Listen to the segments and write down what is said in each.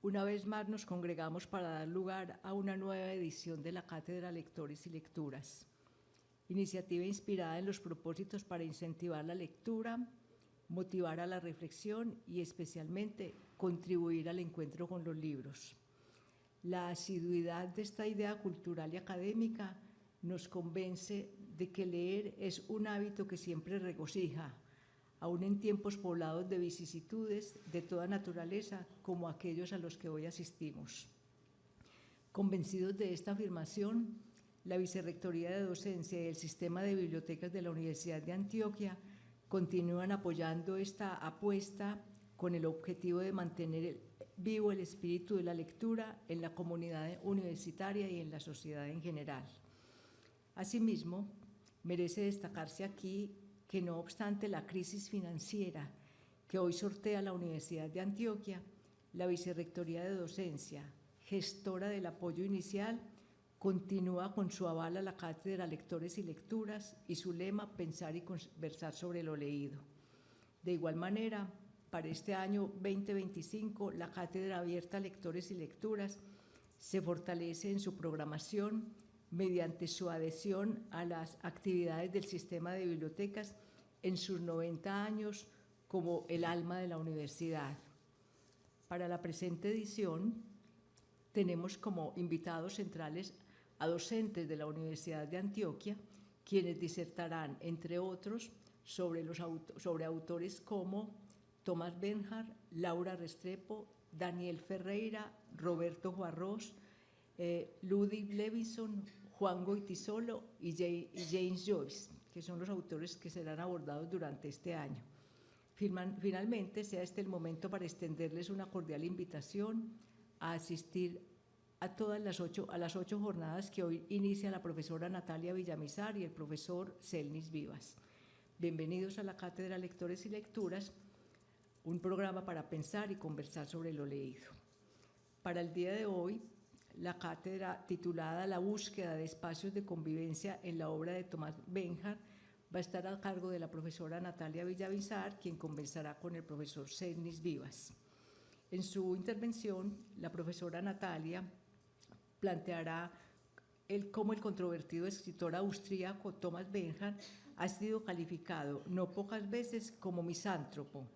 Una vez más nos congregamos para dar lugar a una nueva edición de la Cátedra Lectores y Lecturas, iniciativa inspirada en los propósitos para incentivar la lectura, motivar a la reflexión y especialmente contribuir al encuentro con los libros. La asiduidad de esta idea cultural y académica nos convence de que leer es un hábito que siempre regocija, aún en tiempos poblados de vicisitudes de toda naturaleza como aquellos a los que hoy asistimos. Convencidos de esta afirmación, la Vicerrectoría de Docencia y el Sistema de Bibliotecas de la Universidad de Antioquia continúan apoyando esta apuesta con el objetivo de mantener vivo el espíritu de la lectura en la comunidad universitaria y en la sociedad en general. Asimismo, merece destacarse aquí que no obstante la crisis financiera que hoy sortea la Universidad de Antioquia, la Vicerrectoría de Docencia, gestora del apoyo inicial, continúa con su aval a la Cátedra Lectores y Lecturas y su lema Pensar y conversar sobre lo leído. De igual manera, para este año 2025, la Cátedra Abierta a Lectores y Lecturas se fortalece en su programación mediante su adhesión a las actividades del sistema de bibliotecas en sus 90 años como el alma de la universidad. Para la presente edición, tenemos como invitados centrales a docentes de la Universidad de Antioquia, quienes disertarán, entre otros, sobre autores como Tomás Benjar, Laura Restrepo, Daniel Ferreira, Roberto Juarros, Ludwig Levinson, Juan Goytisolo y James Joyce, que son los autores que serán abordados durante este año. Finalmente, sea este el momento para extenderles una cordial invitación a asistir a las 8 jornadas que hoy inicia la profesora Natalia Villamizar y el profesor Selnis Vivas. Bienvenidos a la Cátedra Lectores y Lecturas, un programa para pensar y conversar sobre lo leído. Para el día de hoy, la cátedra titulada La búsqueda de espacios de convivencia en la obra de Tomás Benjar va a estar a cargo de la profesora Natalia Villamizar, quien conversará con el profesor Selnis Vivas. En su intervención, la profesora Natalia planteará cómo el controvertido escritor austríaco Tomás Benjar ha sido calificado no pocas veces como misántropo,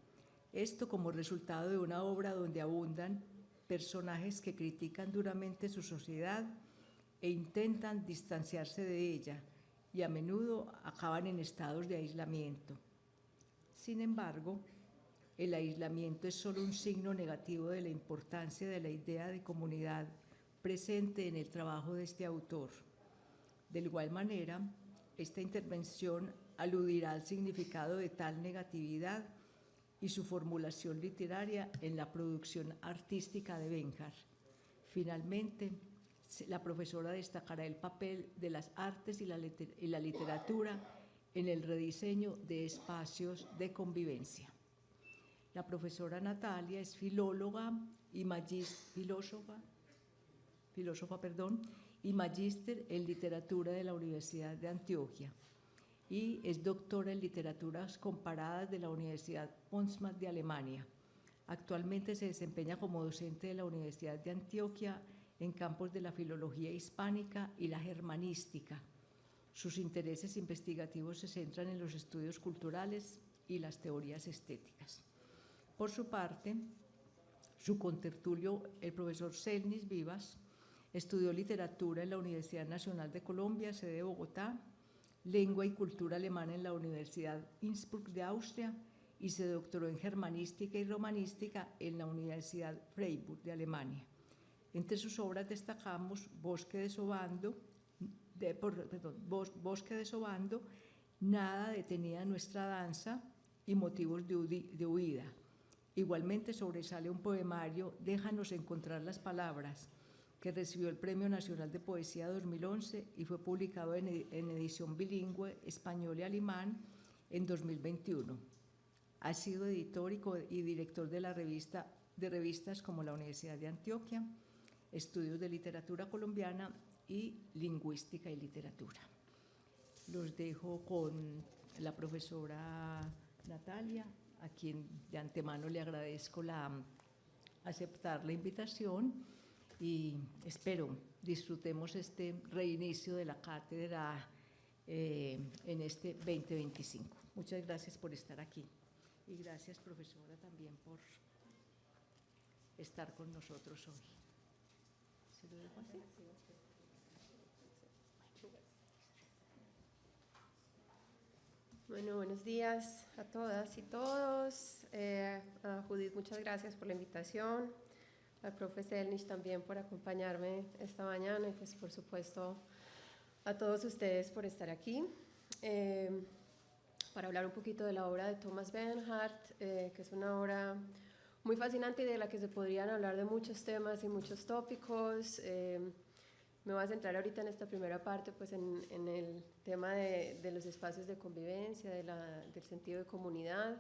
esto como resultado de una obra donde abundan personajes que critican duramente su sociedad e intentan distanciarse de ella y a menudo acaban en estados de aislamiento. Sin embargo, el aislamiento es solo un signo negativo de la importancia de la idea de comunidad presente en el trabajo de este autor. De igual manera, esta intervención aludirá al significado de tal negatividad y su formulación literaria en la producción artística de Benjar. Finalmente, la profesora destacará el papel de las artes y la literatura en el rediseño de espacios de convivencia. La profesora Natalia es filóloga y y magíster en literatura de la Universidad de Antioquia y es doctora en literaturas comparadas de la Universidad Ponsonby de Alemania. Actualmente se desempeña como docente de la Universidad de Antioquia en campos de la filología hispánica y la germanística. Sus intereses investigativos se centran en los estudios culturales y las teorías estéticas. Por su parte, su contertulio, el profesor Selnis Vivas, estudió literatura en la Universidad Nacional de Colombia, sede de Bogotá, lengua y cultura alemana en la Universidad Innsbruck de Austria y se doctoró en germanística y romanística en la Universidad Freiburg de Alemania. Entre sus obras destacamos Bosque desobando, Nada detenía nuestra danza y Motivos de huida. Igualmente sobresale un poemario, Déjanos encontrar las palabras, que recibió el Premio Nacional de Poesía 2011 y fue publicado en edición bilingüe español y alemán en 2021. Ha sido editor y director de revistas como la Universidad de Antioquia, Estudios de Literatura Colombiana y Lingüística y Literatura. Los dejo con la profesora Natalia, a quien de antemano le agradezco la aceptar la invitación y espero disfrutemos este reinicio de la cátedra en este 2025. Muchas gracias por estar aquí y gracias, profesora, también por estar con nosotros hoy. ¿Se lo dejo así? Bueno, buenos días a todas y todos. A Judith, muchas gracias por la invitación. Al profe Selnich también por acompañarme esta mañana y pues por supuesto a todos ustedes por estar aquí. Para hablar un poquito de la obra de Thomas Bernhardt, que es una obra muy fascinante y de la que se podrían hablar de muchos temas y muchos tópicos. Me voy a centrar ahorita en esta primera parte pues en el tema de los espacios de convivencia, del sentido de comunidad.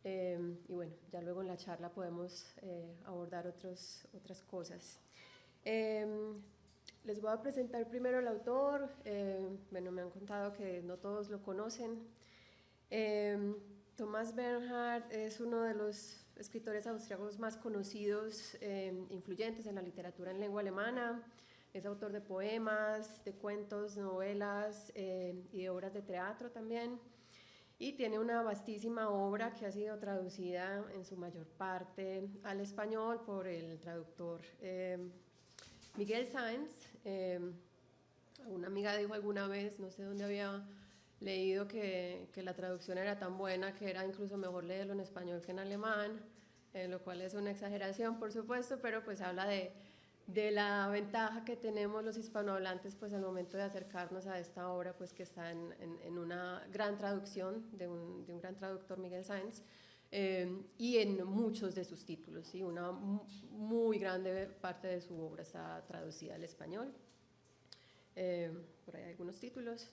Y bueno, ya luego en la charla podemos abordar otras cosas. Les voy a presentar primero al autor. Bueno, me han contado que no todos lo conocen. Thomas Bernhardt es uno de los escritores austriacos más conocidos, influyentes en la literatura en lengua alemana. Es autor de poemas, de cuentos, novelas y de obras de teatro también. Y tiene una vastísima obra que ha sido traducida en su mayor parte al español por el traductor Miguel Sáenz. Una amiga dijo alguna vez, no sé dónde había leído que la traducción era tan buena que era incluso mejor leerlo en español que en alemán, lo cual es una exageración, por supuesto, pero pues habla de la ventaja que tenemos los hispanohablantes pues al momento de acercarnos a esta obra pues que está en una gran traducción de un gran traductor, Miguel Sáenz, y en muchos de sus títulos, ¿sí? Una muy grande parte de su obra está traducida al español. Por ahí hay algunos títulos.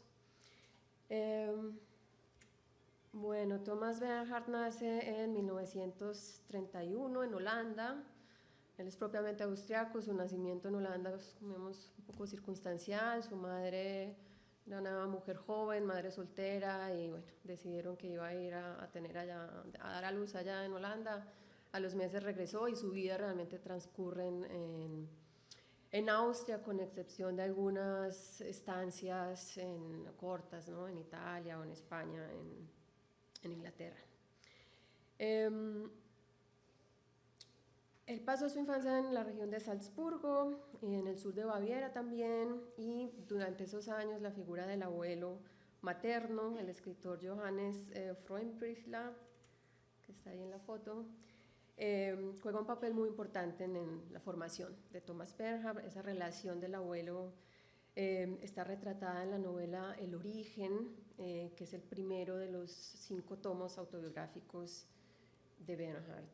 Bueno, Thomas Bernhardt nace en 1931 en Holanda. Él es propiamente austriaco, su nacimiento en Holanda es un poco circunstancial. Su madre era una mujer joven, madre soltera, y bueno, decidieron que iba a ir a dar a luz allá en Holanda. A los meses regresó y su vida realmente transcurre en Austria, con excepción de algunas estancias cortas, ¿no? En Italia o en España, en Inglaterra. Él pasó su infancia en la región de Salzburgo y en el sur de Baviera también, y durante esos años la figura del abuelo materno, el escritor Johannes Freundbichler, que está ahí en la foto, juega un papel muy importante en la formación de Thomas Bernhardt. Esa relación del abuelo está retratada en la novela El origen, que es el primero de los 5 tomos autobiográficos de Bernhardt.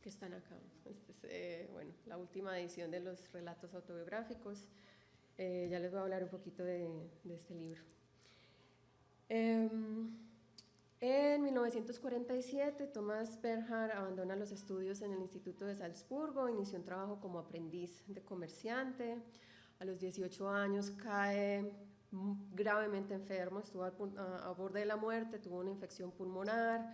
Que están acá. Este es, bueno, la última edición de los relatos autobiográficos. Ya les voy a hablar un poquito de este libro. En 1947, Thomas Bernhardt abandona los estudios en el Instituto de Salzburgo, inició un trabajo como aprendiz de comerciante. A los 18 años cae gravemente enfermo, estuvo a borde de la muerte, tuvo una infección pulmonar.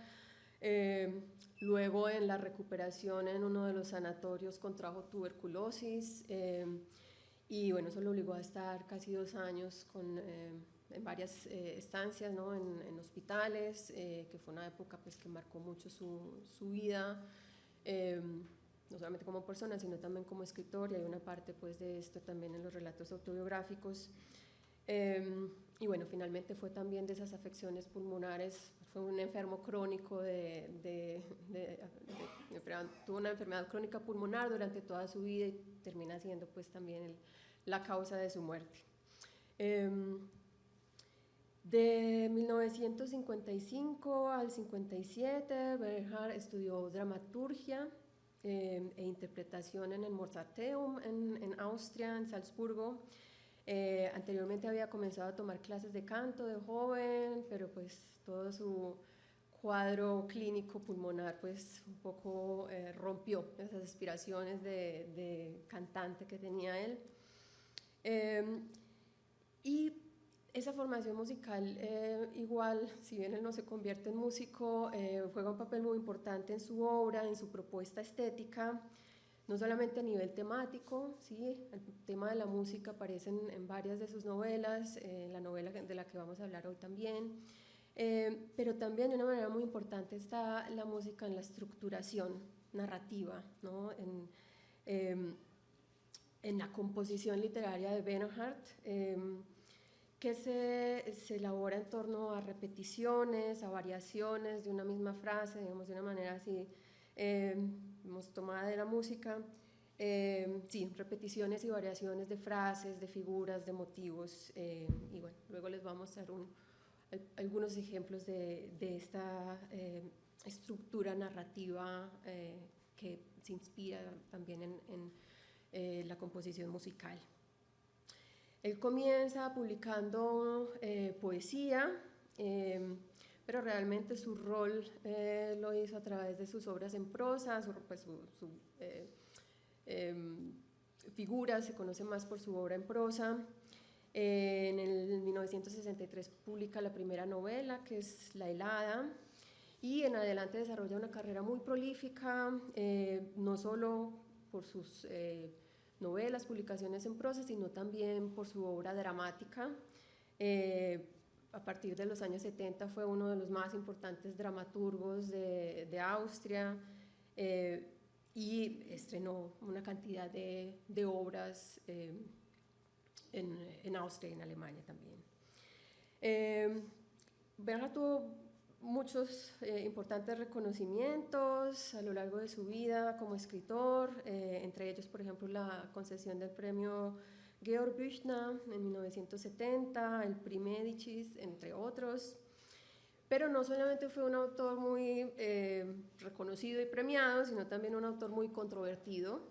Luego, en la recuperación en uno de los sanatorios, contrajo tuberculosis y bueno, eso lo obligó a estar casi 2 años en varias estancias, ¿no? en hospitales, que fue una época pues, que marcó mucho su vida, no solamente como persona, sino también como escritor, y hay una parte pues, de esto también en los relatos autobiográficos. Y bueno, finalmente fue también de esas afecciones pulmonares, fue un enfermo crónico tuvo una enfermedad crónica pulmonar durante toda su vida y termina siendo pues también la causa de su muerte. De 1955 al 57, Bernhardt estudió dramaturgia e interpretación en el Mozarteum en Austria, en Salzburgo. Anteriormente había comenzado a tomar clases de canto de joven, pero pues todo su cuadro clínico pulmonar pues un poco rompió esas aspiraciones de cantante que tenía él. Y esa formación musical, igual, si bien él no se convierte en músico, juega un papel muy importante en su obra, en su propuesta estética, no solamente a nivel temático, ¿sí? El tema de la música aparece en varias de sus novelas, la novela de la que vamos a hablar hoy también, pero también de una manera muy importante está la música en la estructuración narrativa, ¿no? En la composición literaria de Bernhardt, que se elabora en torno a repeticiones, a variaciones de una misma frase, digamos, de una manera así, tomada de la música, sí, repeticiones y variaciones de frases, de figuras, de motivos, y bueno, luego les vamos a mostrar algunos ejemplos de esta estructura narrativa que se inspira también en la composición musical. Él comienza publicando poesía, pero realmente su rol lo hizo a través de sus obras en prosa, figuras, se conoce más por su obra en prosa. En el 1963 publica la primera novela, que es La helada, y en adelante desarrolla una carrera muy prolífica, no solo por sus novelas, publicaciones en prosa, sino también por su obra dramática. A partir de los años 70 fue uno de los más importantes dramaturgos de Austria, y estrenó una cantidad de obras en Austria y en Alemania también. Bernhardt tuvo muchos importantes reconocimientos a lo largo de su vida como escritor, entre ellos, por ejemplo, la concesión del premio Georg Büchner en 1970, el Prix Medicis, entre otros. Pero no solamente fue un autor muy reconocido y premiado, sino también un autor muy controvertido.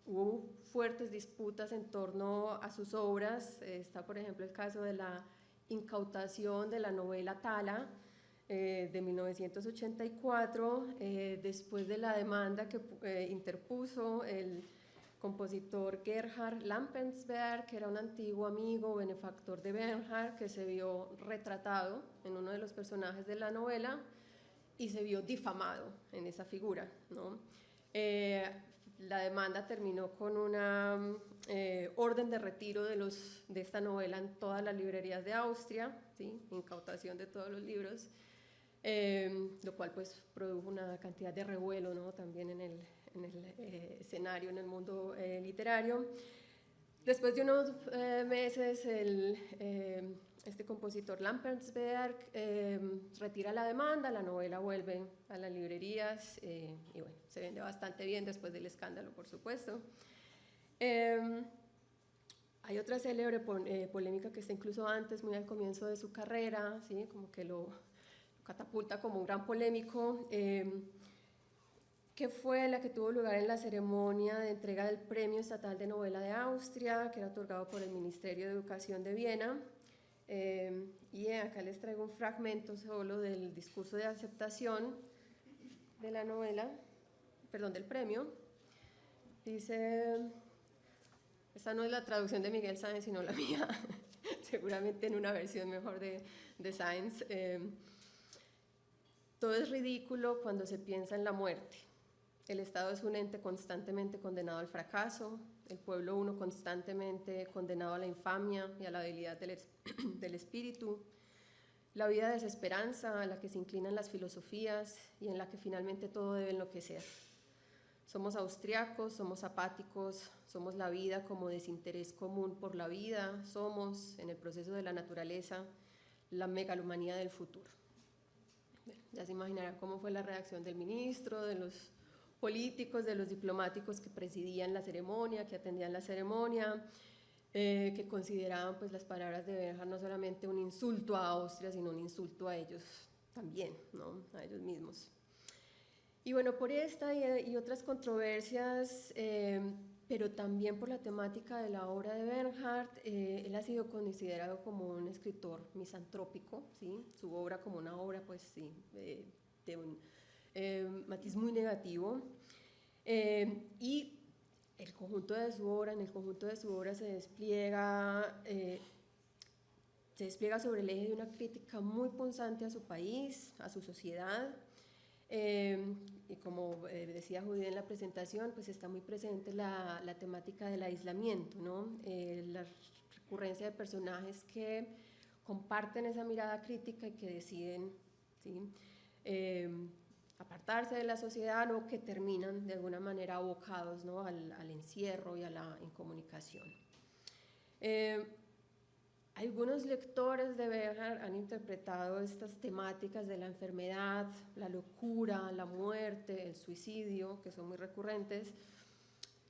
Hubo fuertes disputas en torno a sus obras. Está, por ejemplo, el caso de la incautación de la novela Thala, de 1984, después de la demanda que interpuso el compositor Gerhard Lampensberg, que era un antiguo amigo, benefactor de Bernhardt, que se vio retratado en uno de los personajes de la novela y se vio difamado en esa figura, ¿no? La demanda terminó con una orden de retiro de esta novela en todas las librerías de Austria, ¿sí? Incautación de todos los libros, lo cual pues produjo una cantidad de revuelo, ¿no? También en el escenario, en el mundo literario. Después de unos meses, este compositor Lampensberg retira la demanda, la novela vuelve a las librerías, y bueno, se vende bastante bien después del escándalo, por supuesto. Hay otra célebre polémica que está incluso antes, muy al comienzo de su carrera, ¿sí? Como que lo catapulta como un gran polémico, que fue la que tuvo lugar en la ceremonia de entrega del Premio Estatal de Novela de Austria, que era otorgado por el Ministerio de Educación de Viena. Y acá les traigo un fragmento solo del discurso de aceptación de la novela, perdón, del premio. Dice, esta no es la traducción de Miguel Sáenz, sino la mía, seguramente en una versión mejor de Sáenz. Todo es ridículo cuando se piensa en la muerte. El Estado es un ente constantemente condenado al fracaso, el pueblo uno constantemente condenado a la infamia y a la debilidad del espíritu, la vida de desesperanza a la que se inclinan las filosofías y en la que finalmente todo debe enloquecer. Somos austriacos, somos apáticos, somos la vida como desinterés común por la vida, somos, en el proceso de la naturaleza, la megalomanía del futuro. Ya se imaginarán cómo fue la reacción del ministro, de los políticos, de los diplomáticos que presidían la ceremonia, que atendían la ceremonia, que consideraban pues las palabras de Bernhardt no solamente un insulto a Austria, sino un insulto a ellos también, ¿no? A ellos mismos. Y bueno, por esta y otras controversias, pero también por la temática de la obra de Bernhardt, él ha sido considerado como un escritor misantrópico, ¿sí? Su obra como una obra pues, sí, de un matiz muy negativo, y en el conjunto de su obra se despliega se despliega sobre el eje de una crítica muy punzante a su país, a su sociedad, y como decía Judith en la presentación, pues está muy presente la temática del aislamiento, ¿no? La recurrencia de personajes que comparten esa mirada crítica y que deciden, ¿sí? Apartarse de la sociedad o que terminan de alguna manera abocados, ¿no? al encierro y a la incomunicación. Algunos lectores de Bernhard han interpretado estas temáticas de la enfermedad, la locura, la muerte, el suicidio, que son muy recurrentes,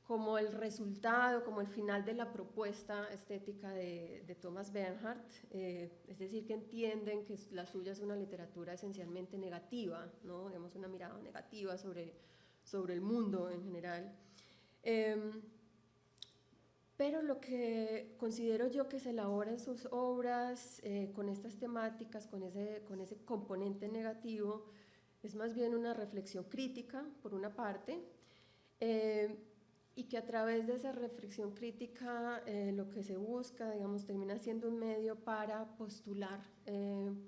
como el resultado, como el final de la propuesta estética de Thomas Bernhard, es decir, que entienden que la suya es una literatura esencialmente negativa, ¿no? Digamos, una mirada negativa sobre el mundo en general. Pero lo que considero yo que se elabora en sus obras con estas temáticas, con ese componente negativo, es más bien una reflexión crítica, por una parte, y que a través de esa reflexión crítica lo que se busca, digamos, termina siendo un medio para postular,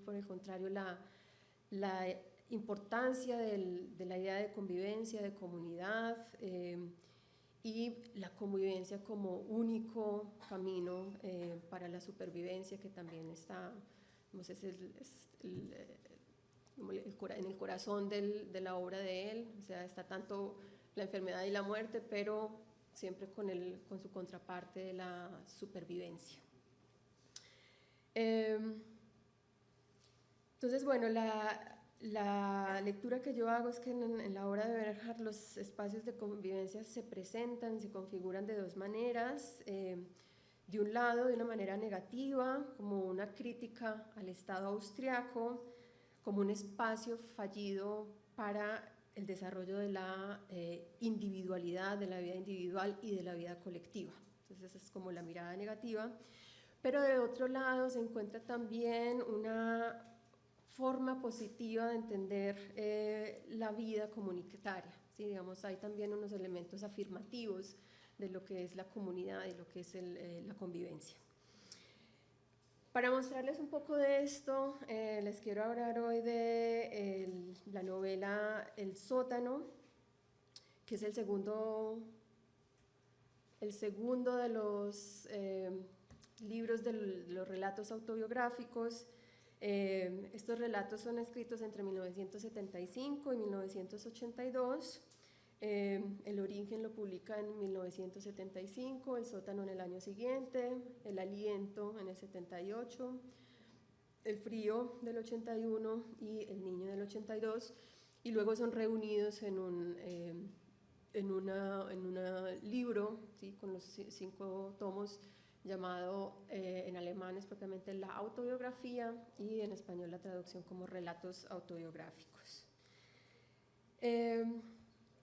por el contrario, la importancia de la idea de convivencia, de comunidad, y la convivencia como único camino para la supervivencia, que también está, digamos, en el corazón de la obra de él. O sea, está tanto la enfermedad y la muerte, pero siempre con su contraparte de la supervivencia. Entonces, bueno, la lectura que yo hago es que en la obra de Bernhard los espacios de convivencia se presentan, se configuran de dos maneras. De un lado, de una manera negativa, como una crítica al Estado austriaco, como un espacio fallido para el desarrollo de la individualidad, de la vida individual y de la vida colectiva. Entonces, esa es como la mirada negativa. Pero de otro lado se encuentra también una forma positiva de entender la vida comunitaria, ¿sí? Digamos, hay también unos elementos afirmativos de lo que es la comunidad y lo que es la convivencia. Para mostrarles un poco de esto, les quiero hablar hoy de la novela El sótano, que es el segundo de los libros de los relatos autobiográficos. Estos relatos son escritos entre 1975 y 1982. El origen lo publica en 1975, El sótano en el año siguiente, El aliento en el 78, El frío del 81 y El niño del 82, y luego son reunidos en un libro, ¿sí? Con los 5 tomos, llamado en alemán es propiamente La autobiografía, y en español la traducción como Relatos autobiográficos.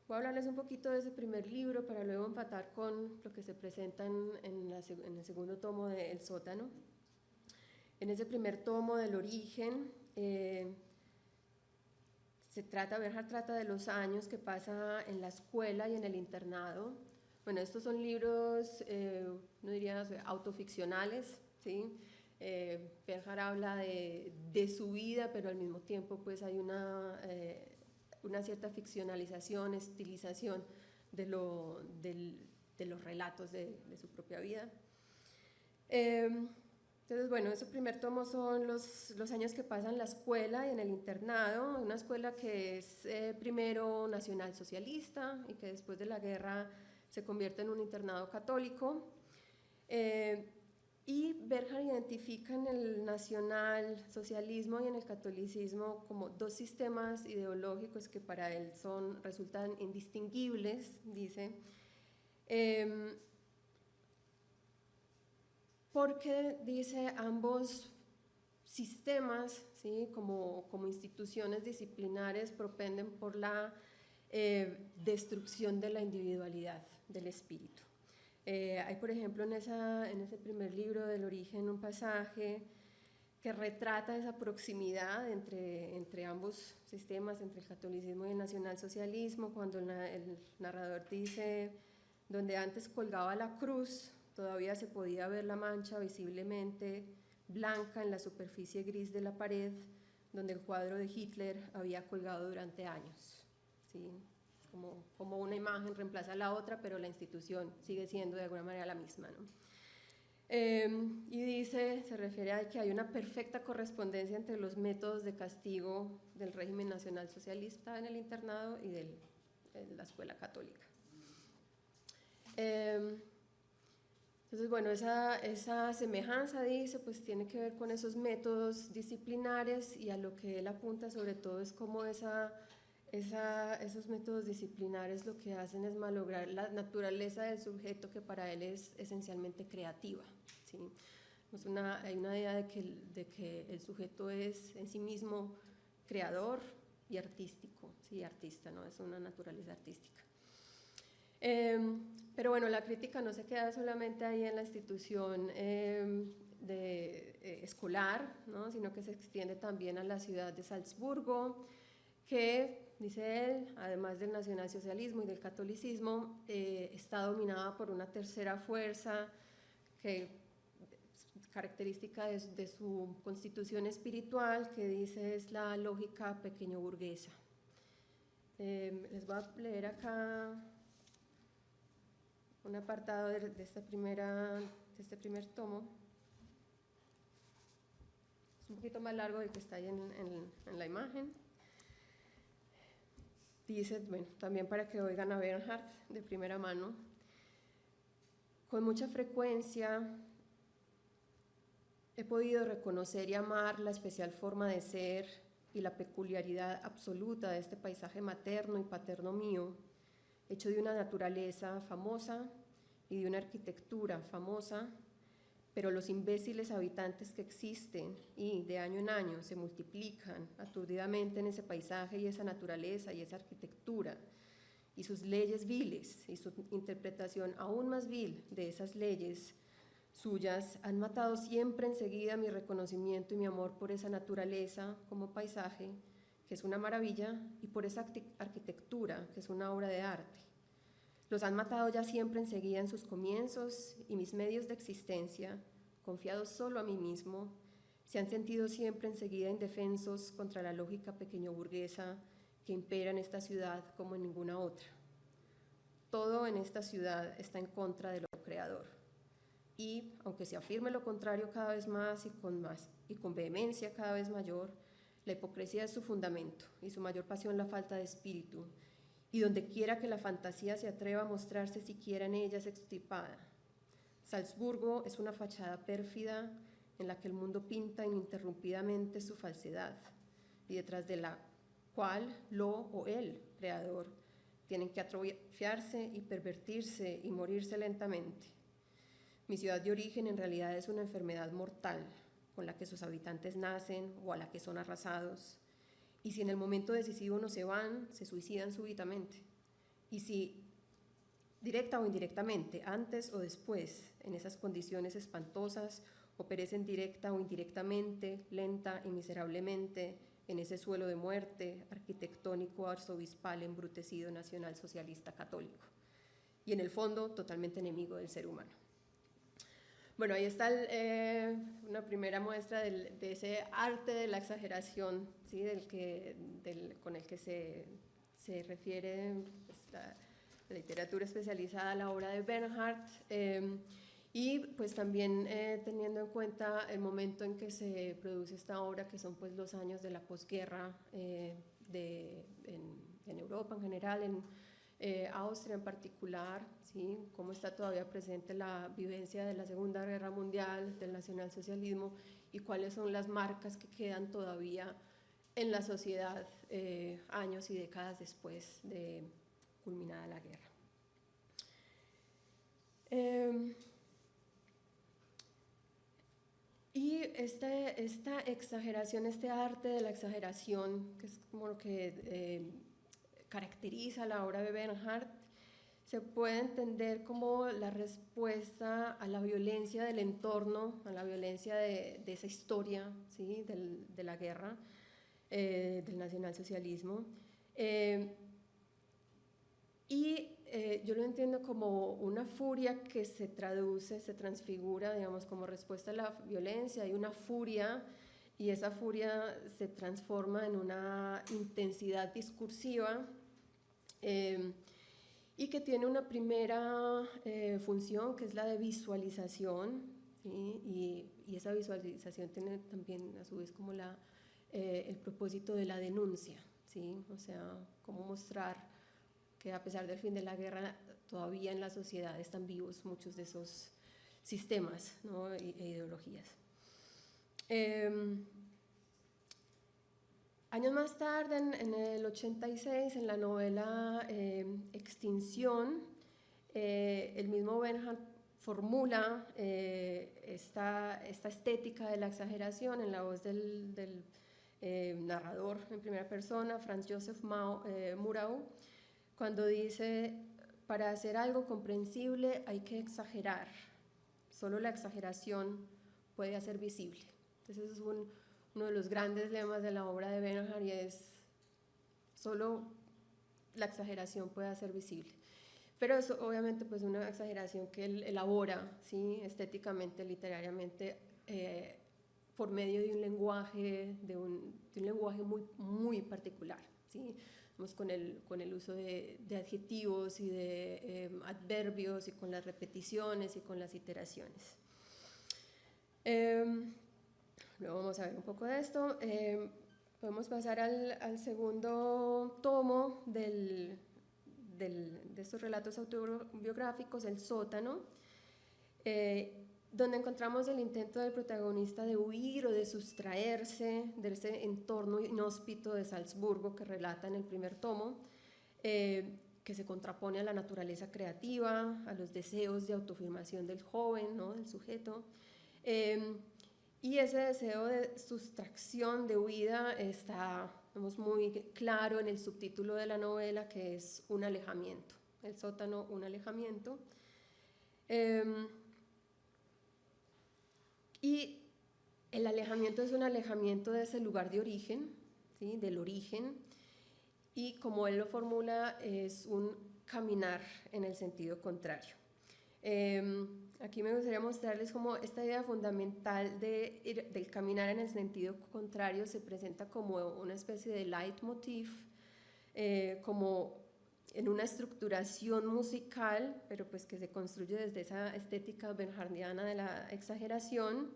Voy a hablarles un poquito de ese primer libro para luego empatar con lo que se presenta en el segundo tomo de El sótano. En ese primer tomo del origen, Bernhard trata de los años que pasa en la escuela y en el internado. Bueno, estos son libros, no diría autoficcionales, ¿sí? Bernhard habla de su vida, pero al mismo tiempo pues hay una cierta ficcionalización, estilización de los relatos de su propia vida. Entonces, bueno, ese primer tomo son los años que pasan en la escuela y en el internado, una escuela que es primero nacionalsocialista y que después de la guerra se convierte en un internado católico. Y Bernhard identifica en el nacionalsocialismo y en el catolicismo como dos sistemas ideológicos que para él resultan indistinguibles, dice, porque, dice, ambos sistemas, ¿sí? como instituciones disciplinares, propenden por la destrucción de la individualidad, del espíritu. Hay, por ejemplo, en ese primer libro del origen un pasaje que retrata esa proximidad entre ambos sistemas, entre el catolicismo y el nacionalsocialismo, cuando el narrador dice: donde antes colgaba la cruz, todavía se podía ver la mancha visiblemente blanca en la superficie gris de la pared donde el cuadro de Hitler había colgado durante años. ¿Sí? Como una imagen reemplaza a la otra, pero la institución sigue siendo de alguna manera la misma, ¿no? Y dice, se refiere a que hay una perfecta correspondencia entre los métodos de castigo del régimen nacional socialista en el internado y de la escuela católica. Entonces, bueno, esa semejanza, dice, pues tiene que ver con esos métodos disciplinares, y a lo que él apunta sobre todo es cómo esos métodos disciplinares lo que hacen es malograr la naturaleza del sujeto, que para él es esencialmente creativa, ¿sí? Hay una idea de que el sujeto es en sí mismo creador y artístico, ¿sí? Artista, ¿no? Es una naturaleza artística. Pero bueno, la crítica no se queda solamente ahí en la institución escolar, ¿no? Sino que se extiende también a la ciudad de Salzburgo, que, dice él, además del nacionalsocialismo y del catolicismo, está dominada por una tercera fuerza que característica de su constitución espiritual, que dice es la lógica pequeño burguesa. Les voy a leer acá un apartado de este primer tomo. Es un poquito más largo del que está ahí en la imagen. Dice, bueno, también para que oigan a Bernhard de primera mano: con mucha frecuencia he podido reconocer y amar la especial forma de ser y la peculiaridad absoluta de este paisaje materno y paterno mío, hecho de una naturaleza famosa y de una arquitectura famosa, pero los imbéciles habitantes que existen y de año en año se multiplican aturdidamente en ese paisaje y esa naturaleza y esa arquitectura, y sus leyes viles y su interpretación aún más vil de esas leyes suyas han matado siempre enseguida mi reconocimiento y mi amor por esa naturaleza como paisaje, que es una maravilla, y por esa arquitectura, que es una obra de arte. Los han matado ya siempre enseguida en sus comienzos, y mis medios de existencia, confiados solo a mí mismo, se han sentido siempre enseguida indefensos contra la lógica pequeño burguesa que impera en esta ciudad como en ninguna otra. Todo en esta ciudad está en contra de lo creador. Y, aunque se afirme lo contrario cada vez más y con vehemencia cada vez mayor, la hipocresía es su fundamento y su mayor pasión la falta de espíritu, y donde quiera que la fantasía se atreva a mostrarse siquiera en ella es extirpada. Salzburgo es una fachada pérfida en la que el mundo pinta ininterrumpidamente su falsedad, y detrás de la cual lo o el creador tienen que atrofiarse y pervertirse y morirse lentamente. Mi ciudad de origen en realidad es una enfermedad mortal con la que sus habitantes nacen o a la que son arrasados, y si en el momento decisivo no se van, se suicidan súbitamente, y si directa o indirectamente, antes o después, en esas condiciones espantosas, o perecen directa o indirectamente, lenta y miserablemente, en ese suelo de muerte arquitectónico, arzobispal, embrutecido, nacional, socialista, católico, y en el fondo totalmente enemigo del ser humano. Bueno, ahí está una primera muestra de ese arte de la exageración, ¿sí? Con el que se refiere pues, la literatura especializada a la obra de Bernhard, y pues también teniendo en cuenta el momento en que se produce esta obra, que son pues los años de la posguerra en Europa en general, en Austria en particular, ¿sí? Cómo está todavía presente la vivencia de la Segunda Guerra Mundial, del nacionalsocialismo, y cuáles son las marcas que quedan todavía en la sociedad años y décadas después de culminada la guerra. Y esta exageración, este arte de la exageración, que es como lo que caracteriza la obra de Bernhard, se puede entender como la respuesta a la violencia del entorno, a la violencia de esa historia, ¿sí? de la guerra, del nacionalsocialismo, Y yo lo entiendo como una furia que se traduce, se transfigura, digamos, como respuesta a la violencia. Hay una furia y esa furia se transforma en una intensidad discursiva y que tiene una primera función, que es la de visualización, ¿sí? Y esa visualización tiene también a su vez como el propósito de la denuncia, ¿sí? O sea, cómo mostrar que a pesar del fin de la guerra todavía en la sociedad están vivos muchos de esos sistemas, ¿no? e ideologías. Años más tarde, en el 86, en la novela Extinción, el mismo Bernhard formula esta estética de la exageración en la voz del narrador en primera persona, Franz Josef Murnau, cuando dice: para hacer algo comprensible hay que exagerar, solo la exageración puede hacer visible. Entonces es uno de los grandes lemas de la obra de Bernhard, y es: solo la exageración puede hacer visible. Pero es obviamente pues una exageración que él elabora, ¿sí? Estéticamente, literariamente, por medio de un lenguaje, muy, muy particular, ¿sí? Con el uso de adjetivos y de adverbios, y con las repeticiones y con las iteraciones. Luego vamos a ver un poco de esto. Podemos pasar al segundo tomo de estos relatos autobiográficos, El sótano, donde encontramos el intento del protagonista de huir o de sustraerse de ese entorno inhóspito de Salzburgo que relata en el primer tomo, que se contrapone a la naturaleza creativa, a los deseos de autoafirmación del joven, ¿no? Del sujeto. Y ese deseo de sustracción, de huida, está muy claro en el subtítulo de la novela, que es un alejamiento. El sótano, un alejamiento. Y el alejamiento es un alejamiento de ese lugar de origen, ¿sí? Del origen, y como él lo formula, es un caminar en el sentido contrario. Aquí me gustaría mostrarles cómo esta idea fundamental del caminar en el sentido contrario se presenta como una especie de leitmotiv, como en una estructuración musical, pero pues que se construye desde esa estética bernhardiana de la exageración,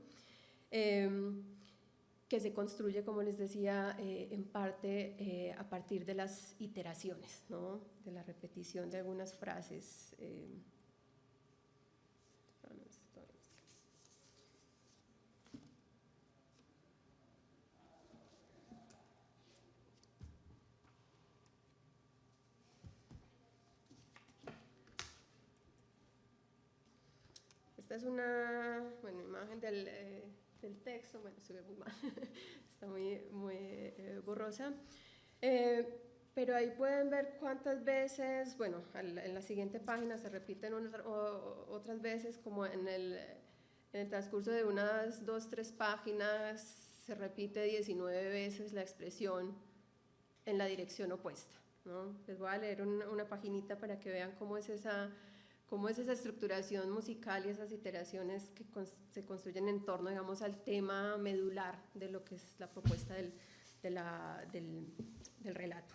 que se construye, como les decía, en parte a partir de las iteraciones, ¿no? De la repetición de algunas frases. Esta es una imagen del texto. Bueno, se ve muy mal, está muy borrosa. Pero ahí pueden ver cuántas veces, en la siguiente página se repiten otras veces, como en el transcurso de unas 2-3 páginas se repite 19 veces la expresión en la dirección opuesta, ¿no? Les voy a leer una paginita para que vean cómo es esa estructuración musical y esas iteraciones que se construyen en torno, digamos, al tema medular de lo que es la propuesta del relato.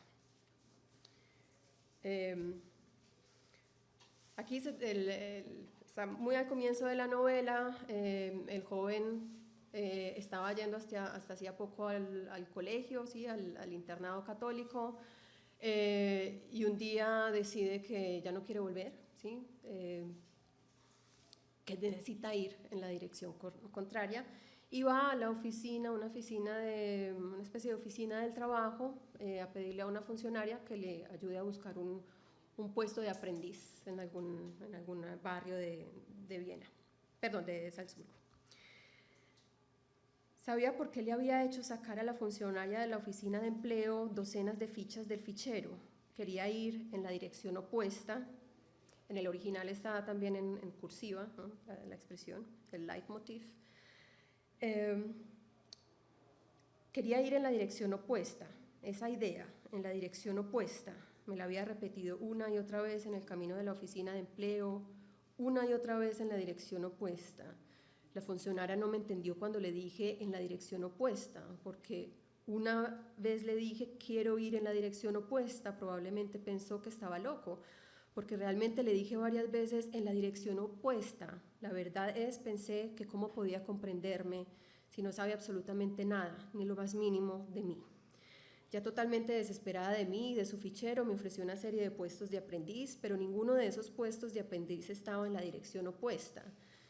Aquí está muy al comienzo de la novela. El joven estaba yendo hasta hacía poco al colegio, ¿sí? al internado católico, y un día decide que ya no quiere volver, ¿sí? Que necesita ir en la dirección contraria, y va a la oficina, una especie de oficina del trabajo, a pedirle a una funcionaria que le ayude a buscar un puesto de aprendiz en algún barrio de Salzburgo. Sabía por qué le había hecho sacar a la funcionaria de la oficina de empleo docenas de fichas del fichero. Quería ir en la dirección opuesta. En el original está también en cursiva, ¿no? la expresión, el leitmotiv. Quería ir en la dirección opuesta, esa idea, en la dirección opuesta, Me la había repetido una y otra vez en el camino de la oficina de empleo, una y otra vez en la dirección opuesta. La funcionaria no me entendió cuando le dije en la dirección opuesta, porque una vez le dije quiero ir en la dirección opuesta, probablemente pensó que estaba loco, porque realmente le dije varias veces en la dirección opuesta. La verdad es, pensé que cómo podía comprenderme si no sabe absolutamente nada, ni lo más mínimo de mí. Ya totalmente desesperada de mí y de su fichero, me ofreció una serie de puestos de aprendiz, pero ninguno de esos puestos de aprendiz estaba en la dirección opuesta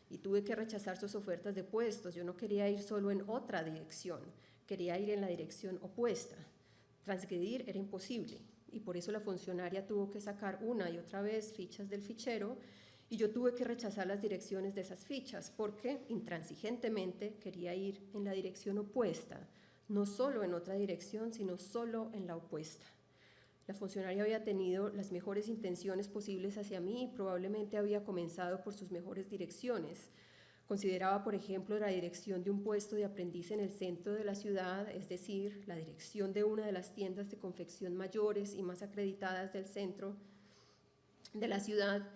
y tuve que rechazar sus ofertas de puestos. Yo no quería ir solo en otra dirección, quería ir en la dirección opuesta. Transgredir era imposible y por eso la funcionaria tuvo que sacar una y otra vez fichas del fichero y yo tuve que rechazar las direcciones de esas fichas porque intransigentemente quería ir en la dirección opuesta, no solo en otra dirección, sino solo en la opuesta. La funcionaria había tenido las mejores intenciones posibles hacia mí y probablemente había comenzado por sus mejores direcciones. Consideraba, por ejemplo, la dirección de un puesto de aprendiz en el centro de la ciudad, es decir, la dirección de una de las tiendas de confección mayores y más acreditadas del centro de la ciudad,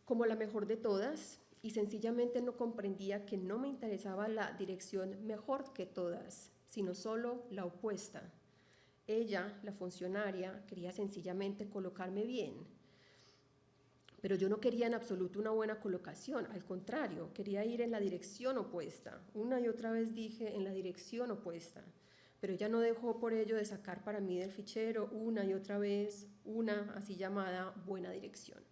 como la mejor de todas, y sencillamente no comprendía que no me interesaba la dirección mejor que todas, sino solo la opuesta. Ella, la funcionaria, quería sencillamente colocarme bien. Pero yo no quería en absoluto una buena colocación, al contrario, quería ir en la dirección opuesta. Una y otra vez dije en la dirección opuesta, pero ella no dejó por ello de sacar para mí del fichero una y otra vez una así llamada buena dirección.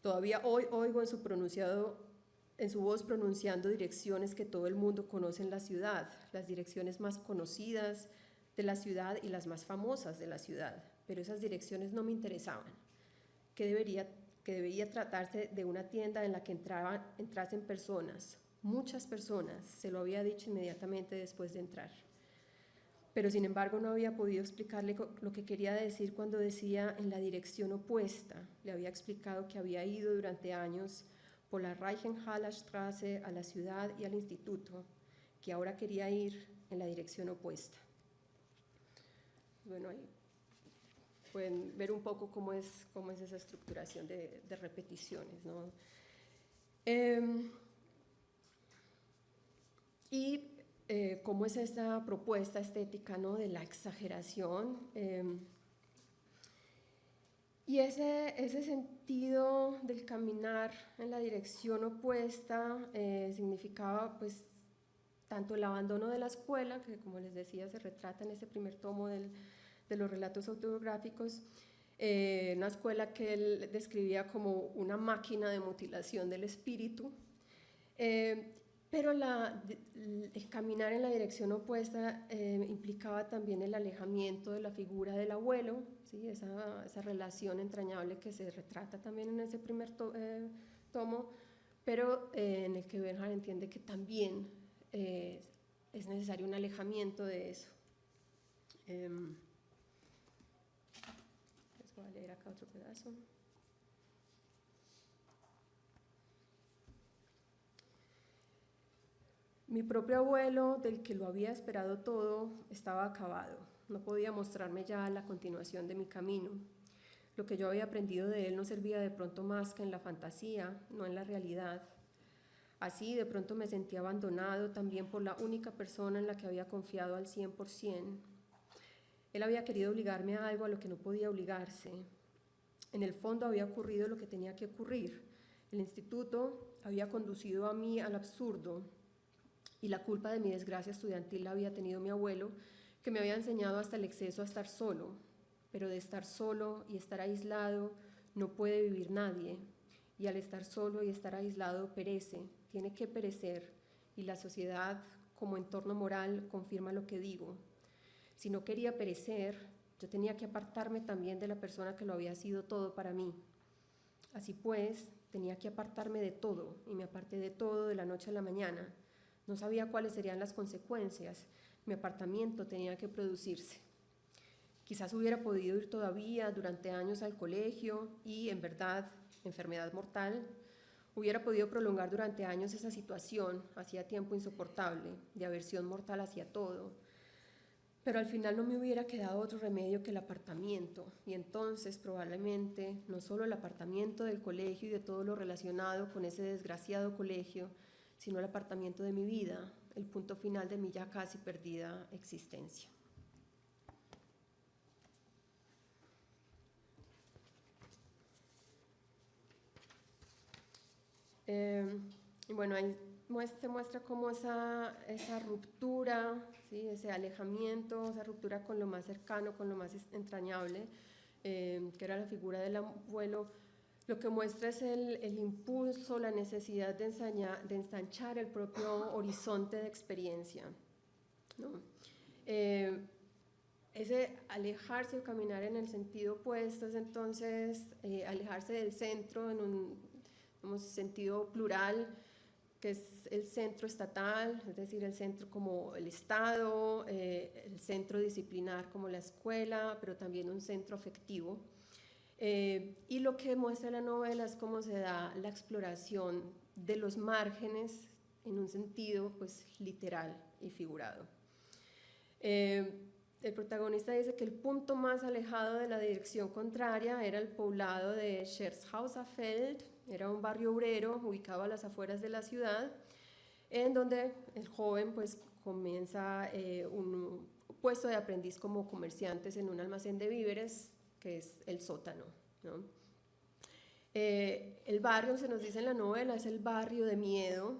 Todavía hoy oigo en su voz pronunciando direcciones que todo el mundo conoce en la ciudad, las direcciones más conocidas de la ciudad y las más famosas de la ciudad, pero esas direcciones no me interesaban. Que debía tratarse de una tienda en la que entrasen personas, muchas personas, se lo había dicho inmediatamente después de entrar. Pero sin embargo no había podido explicarle lo que quería decir cuando decía en la dirección opuesta. Le había explicado que había ido durante años por la Reichenhaller Straße a la ciudad y al instituto, que ahora quería ir en la dirección opuesta. Bueno, ahí pueden ver un poco cómo es esa estructuración de repeticiones, ¿no? Cómo es esta propuesta estética, ¿no?, de la exageración. Y ese sentido del caminar en la dirección opuesta significaba pues tanto el abandono de la escuela, que como les decía se retrata en ese primer tomo de los relatos autobiográficos, una escuela que él describía como una máquina de mutilación del espíritu, pero el caminar en la dirección opuesta implicaba también el alejamiento de la figura del abuelo, ¿sí? Esa relación entrañable que se retrata también en ese primer tomo, pero en el que Bernhard entiende que también es necesario un alejamiento de eso. Les voy a leer acá otro pedazo. Mi propio abuelo, del que lo había esperado todo, estaba acabado. No podía mostrarme ya la continuación de mi camino. Lo que yo había aprendido de él no servía de pronto más que en la fantasía, no en la realidad. Así, de pronto me sentí abandonado también por la única persona en la que había confiado al 100%. Él había querido obligarme a algo a lo que no podía obligarse. En el fondo había ocurrido lo que tenía que ocurrir. El instituto había conducido a mí al absurdo y la culpa de mi desgracia estudiantil la había tenido mi abuelo, que me había enseñado hasta el exceso a estar solo. Pero de estar solo y estar aislado no puede vivir nadie. Y al estar solo y estar aislado perece, tiene que perecer, y la sociedad como entorno moral confirma lo que digo. Si no quería perecer, yo tenía que apartarme también de la persona que lo había sido todo para mí. Así pues, tenía que apartarme de todo, y me aparté de todo de la noche a la mañana. No sabía cuáles serían las consecuencias. Mi apartamiento tenía que producirse. Quizás hubiera podido ir todavía durante años al colegio y, en verdad, enfermedad mortal, hubiera podido prolongar durante años esa situación, hacía tiempo insoportable, de aversión mortal hacia todo. pero al final no me hubiera quedado otro remedio que el apartamiento, y entonces probablemente no solo el apartamiento del colegio y de todo lo relacionado con ese desgraciado colegio, sino el apartamiento de mi vida, el punto final de mi ya casi perdida existencia. Y bueno, ahí se muestra cómo esa ruptura, ¿sí? Ese alejamiento, esa ruptura con lo más cercano, con lo más entrañable, que era la figura del abuelo, lo que muestra es el impulso, la necesidad de ensanchar el propio horizonte de experiencia, ¿no? Ese alejarse o caminar en el sentido opuesto es entonces alejarse del centro en un sentido plural, que es el centro estatal, es decir, el centro como el Estado, el centro disciplinar como la escuela, pero también un centro afectivo. Y lo que muestra la novela es cómo se da la exploración de los márgenes en un sentido pues, literal y figurado. El protagonista dice que el punto más alejado de la dirección contraria era el poblado de Scherzhauserfeld, era un barrio obrero ubicado a las afueras de la ciudad, en donde el joven pues, comienza un puesto de aprendiz como comerciantes en un almacén de víveres, que es el sótano, ¿no? El barrio, se nos dice en la novela, es el barrio de miedo,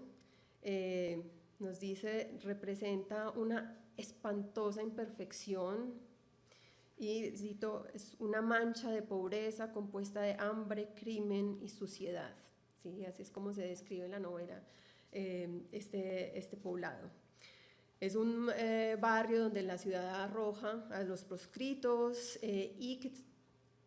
nos dice, representa una espantosa imperfección y, cito, es una mancha de pobreza compuesta de hambre, crimen y suciedad, ¿sí? Así es como se describe en la novela este poblado. Es un barrio donde la ciudad arroja a los proscritos y que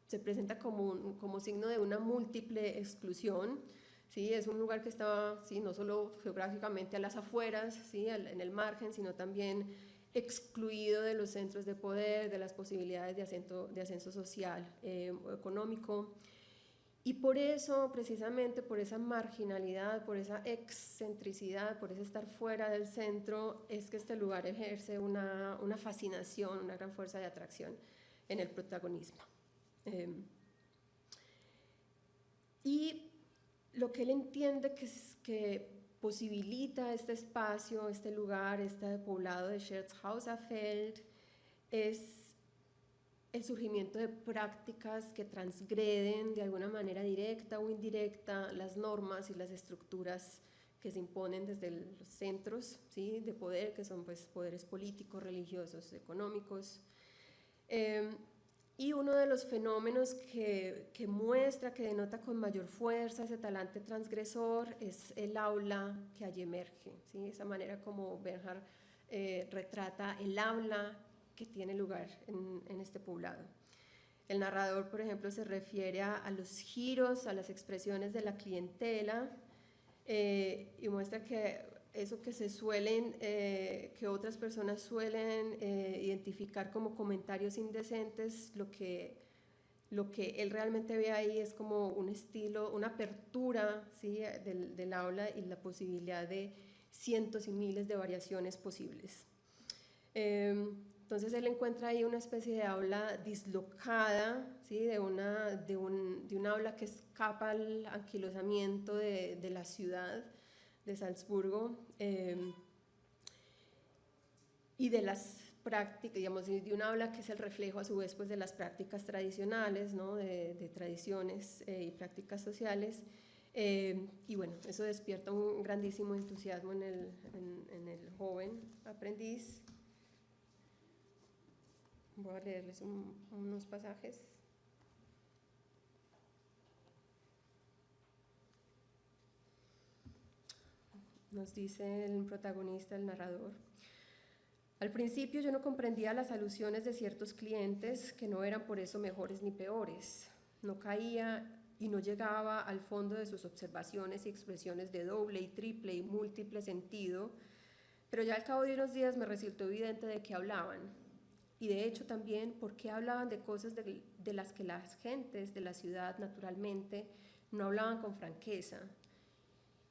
se presenta como signo de una múltiple exclusión, ¿sí? Es un lugar que estaba, ¿sí? No solo geográficamente a las afueras, ¿sí? En el margen, sino también excluido de los centros de poder, de las posibilidades de ascenso social o económico. Y por eso, precisamente por esa marginalidad, por esa excentricidad, por ese estar fuera del centro, es que este lugar ejerce una fascinación, una gran fuerza de atracción en el protagonismo. Y lo que él entiende que posibilita este espacio, este lugar, este poblado de Scherzhauserfeld, es el surgimiento de prácticas que transgreden de alguna manera directa o indirecta las normas y las estructuras que se imponen desde los centros, ¿sí? De poder, que son pues, poderes políticos, religiosos, económicos. Y uno de los fenómenos que muestra, que denota con mayor fuerza ese talante transgresor es el aula que allí emerge, ¿sí? Esa manera como Bernhard retrata el aula que tiene lugar en este poblado. El narrador, por ejemplo, se refiere a los giros, a las expresiones de la clientela y muestra que eso que que otras personas suelen identificar como comentarios indecentes, lo que él realmente ve ahí es como un estilo, una apertura, ¿sí? del aula y la posibilidad de cientos y miles de variaciones posibles. Entonces él encuentra ahí una especie de aula dislocada, ¿sí? de un aula que escapa al anquilosamiento de la ciudad de Salzburgo y de las prácticas, digamos, de un aula que es el reflejo a su vez pues, de las prácticas tradicionales, ¿no? de tradiciones y prácticas sociales. Y bueno, eso despierta un grandísimo entusiasmo en el joven aprendiz. Voy a leerles unos pasajes. Nos dice el protagonista, el narrador. Al principio yo no comprendía las alusiones de ciertos clientes que no eran por eso mejores ni peores. No caía y no llegaba al fondo de sus observaciones y expresiones de doble y triple y múltiple sentido, pero ya al cabo de unos días me resultó evidente de qué hablaban. Y de hecho también por qué hablaban de cosas de las que las gentes de la ciudad naturalmente no hablaban con franqueza.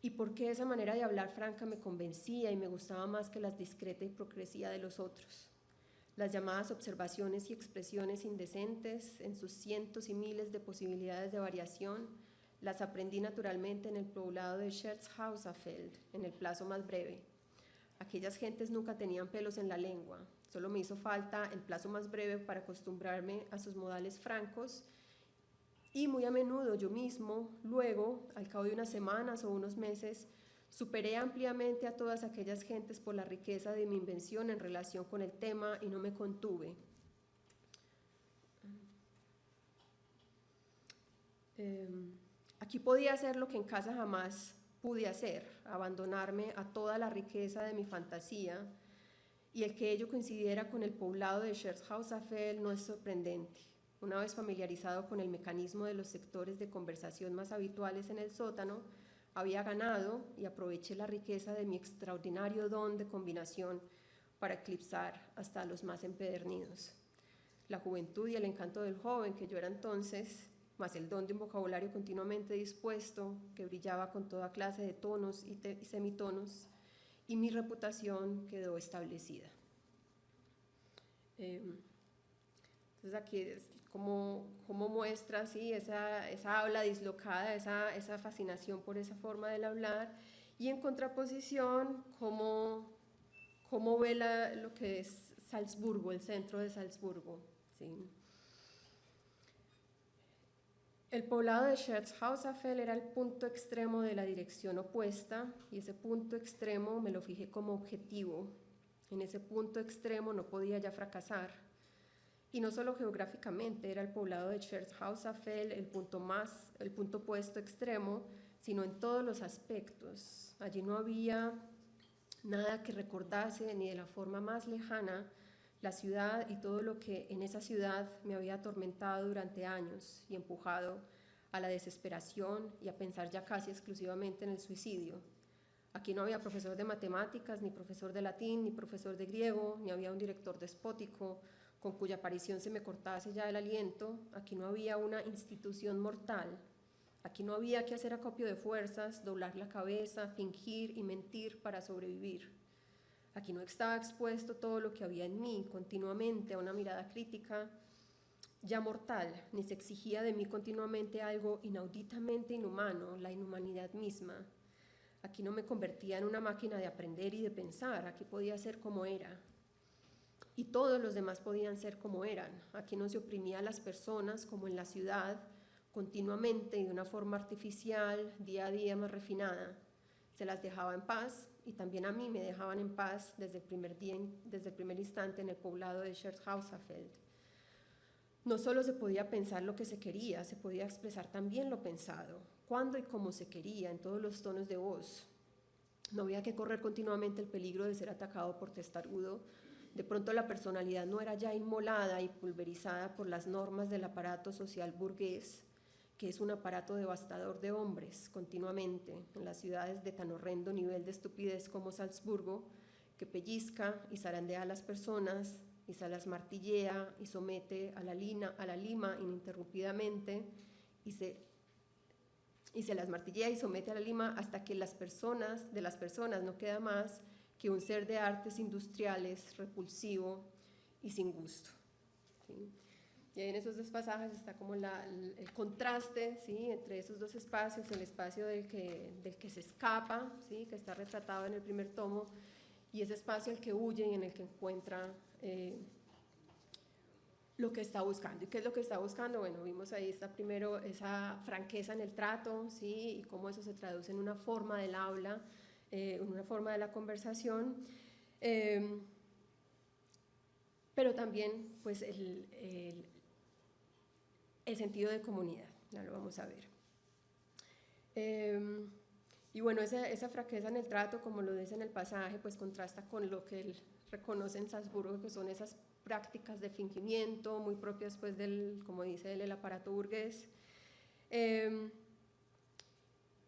Y por qué esa manera de hablar franca me convencía y me gustaba más que la discreta hipocresía de los otros. las llamadas observaciones y expresiones indecentes en sus cientos y miles de posibilidades de variación, las aprendí naturalmente en el poblado de Scherzhauserfeld, en el plazo más breve. Aquellas gentes nunca tenían pelos en la lengua, solo me hizo falta el plazo más breve para acostumbrarme a sus modales francos y muy a menudo yo mismo, luego, al cabo de unas semanas o unos meses, superé ampliamente a todas aquellas gentes por la riqueza de mi invención en relación con el tema y no me contuve. Aquí podía hacer lo que en casa jamás pude hacer, abandonarme a toda la riqueza de mi fantasía, y el que ello coincidiera con el poblado de Scherzhauserfeld no es sorprendente. Una vez familiarizado con el mecanismo de los sectores de conversación más habituales en el sótano, había ganado y aproveché la riqueza de mi extraordinario don de combinación para eclipsar hasta a los más empedernidos. La juventud y el encanto del joven que yo era entonces, más el don de un vocabulario continuamente dispuesto, que brillaba con toda clase de tonos y semitonos, y mi reputación quedó establecida. Entonces aquí es como muestra ¿sí? esa habla dislocada, esa fascinación por esa forma del hablar, y en contraposición cómo ve lo que es Salzburgo, el centro de Salzburgo. ¿Sí? El poblado de Scherzhauserfeld era el punto extremo de la dirección opuesta, y ese punto extremo me lo fijé como objetivo. En ese punto extremo no podía ya fracasar. Y no solo geográficamente era el poblado de Scherzhauserfeld el punto opuesto extremo, sino en todos los aspectos. Allí no había nada que recordase ni de la forma más lejana la ciudad y todo lo que en esa ciudad me había atormentado durante años y empujado a la desesperación y a pensar ya casi exclusivamente en el suicidio. Aquí no había profesor de matemáticas, ni profesor de latín, ni profesor de griego, ni había un director despótico con cuya aparición se me cortase ya el aliento. Aquí no había una institución mortal. Aquí no había que hacer acopio de fuerzas, doblar la cabeza, fingir y mentir para sobrevivir. Aquí no estaba expuesto todo lo que había en mí continuamente a una mirada crítica ya mortal, ni se exigía de mí continuamente algo inauditamente inhumano, la inhumanidad misma. Aquí no me convertía en una máquina de aprender y de pensar, aquí podía ser como era. Y todos los demás podían ser como eran. Aquí no se oprimía a las personas como en la ciudad, continuamente y de una forma artificial, día a día más refinada. Se las dejaba en paz, y también a mí me dejaban en paz desde el primer instante en el poblado de Scherzhauserfeld. No solo se podía pensar lo que se quería, se podía expresar también lo pensado, cuándo y cómo se quería, en todos los tonos de voz. No había que correr continuamente el peligro de ser atacado por testarudo. De pronto la personalidad no era ya inmolada y pulverizada por las normas del aparato social burgués, que es un aparato devastador de hombres continuamente en las ciudades de tan horrendo nivel de estupidez como Salzburgo, que pellizca y zarandea a las personas y se las martillea y somete a la lima ininterrumpidamente y se las martillea y somete a la lima hasta que de las personas no queda más que un ser de artes industriales, repulsivo y sin gusto. ¿Sí? Y ahí en esos dos pasajes está como el contraste, ¿sí? Entre esos dos espacios, el espacio del que se escapa, ¿sí? Que está retratado en el primer tomo, y ese espacio al que huye y en el que encuentra lo que está buscando. ¿Y qué es lo que está buscando? Bueno, vimos ahí está primero esa franqueza en el trato, ¿sí? Y cómo eso se traduce en una forma del habla, en una forma de la conversación, pero también pues el sentido de comunidad, ya lo vamos a ver. Y bueno, esa franqueza en el trato, como lo dice en el pasaje, pues contrasta con lo que él reconoce en Salzburgo, que son esas prácticas de fingimiento muy propias pues como dice él, el aparato burgués.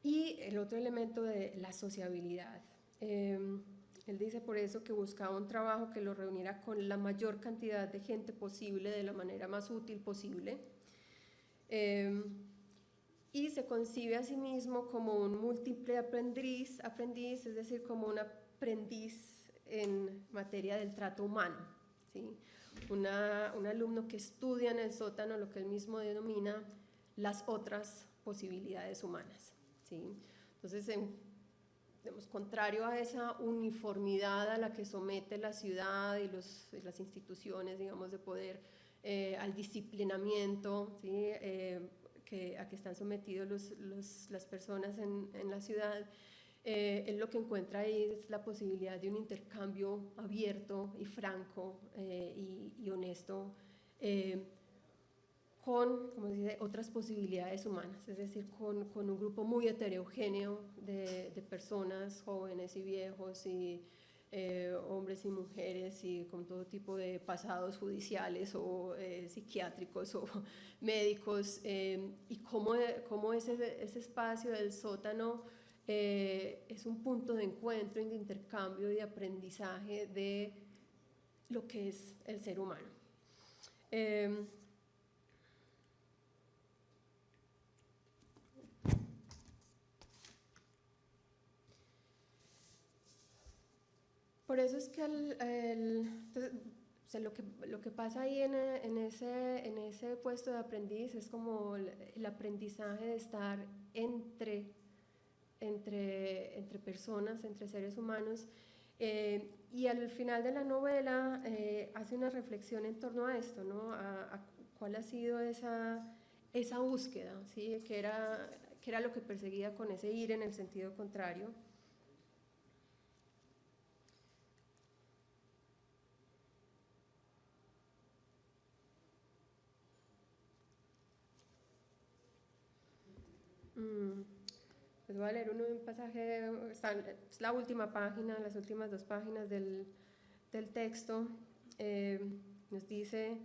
Y el otro elemento de la sociabilidad. Él dice por eso que buscaba un trabajo que lo reuniera con la mayor cantidad de gente posible de la manera más útil posible. Y se concibe a sí mismo como un múltiple aprendiz, es decir, como un aprendiz en materia del trato humano, ¿sí? un alumno que estudia en el sótano lo que él mismo denomina las otras posibilidades humanas, ¿sí? Entonces, digamos, contrario a esa uniformidad a la que somete la ciudad y las instituciones, digamos, de poder, al disciplinamiento, ¿sí? A que están sometidos las personas en la ciudad, él lo que encuentra ahí es la posibilidad de un intercambio abierto y franco y honesto con, como dice, otras posibilidades humanas, es decir, con un grupo muy heterogéneo de personas, jóvenes y viejos, y hombres y mujeres, y con todo tipo de pasados judiciales o psiquiátricos o médicos, y cómo ese espacio del sótano es un punto de encuentro y de intercambio y de aprendizaje de lo que es el ser humano. Por eso es que entonces, o sea, lo que pasa ahí en ese puesto de aprendiz es como el aprendizaje de estar entre personas, entre seres humanos, y al final de la novela hace una reflexión en torno a esto, ¿no? A cuál ha sido esa búsqueda, ¿sí? Que era lo que perseguía con ese ir en el sentido contrario. Les voy a leer un pasaje, es la última página, las últimas 2 páginas del texto. Nos dice: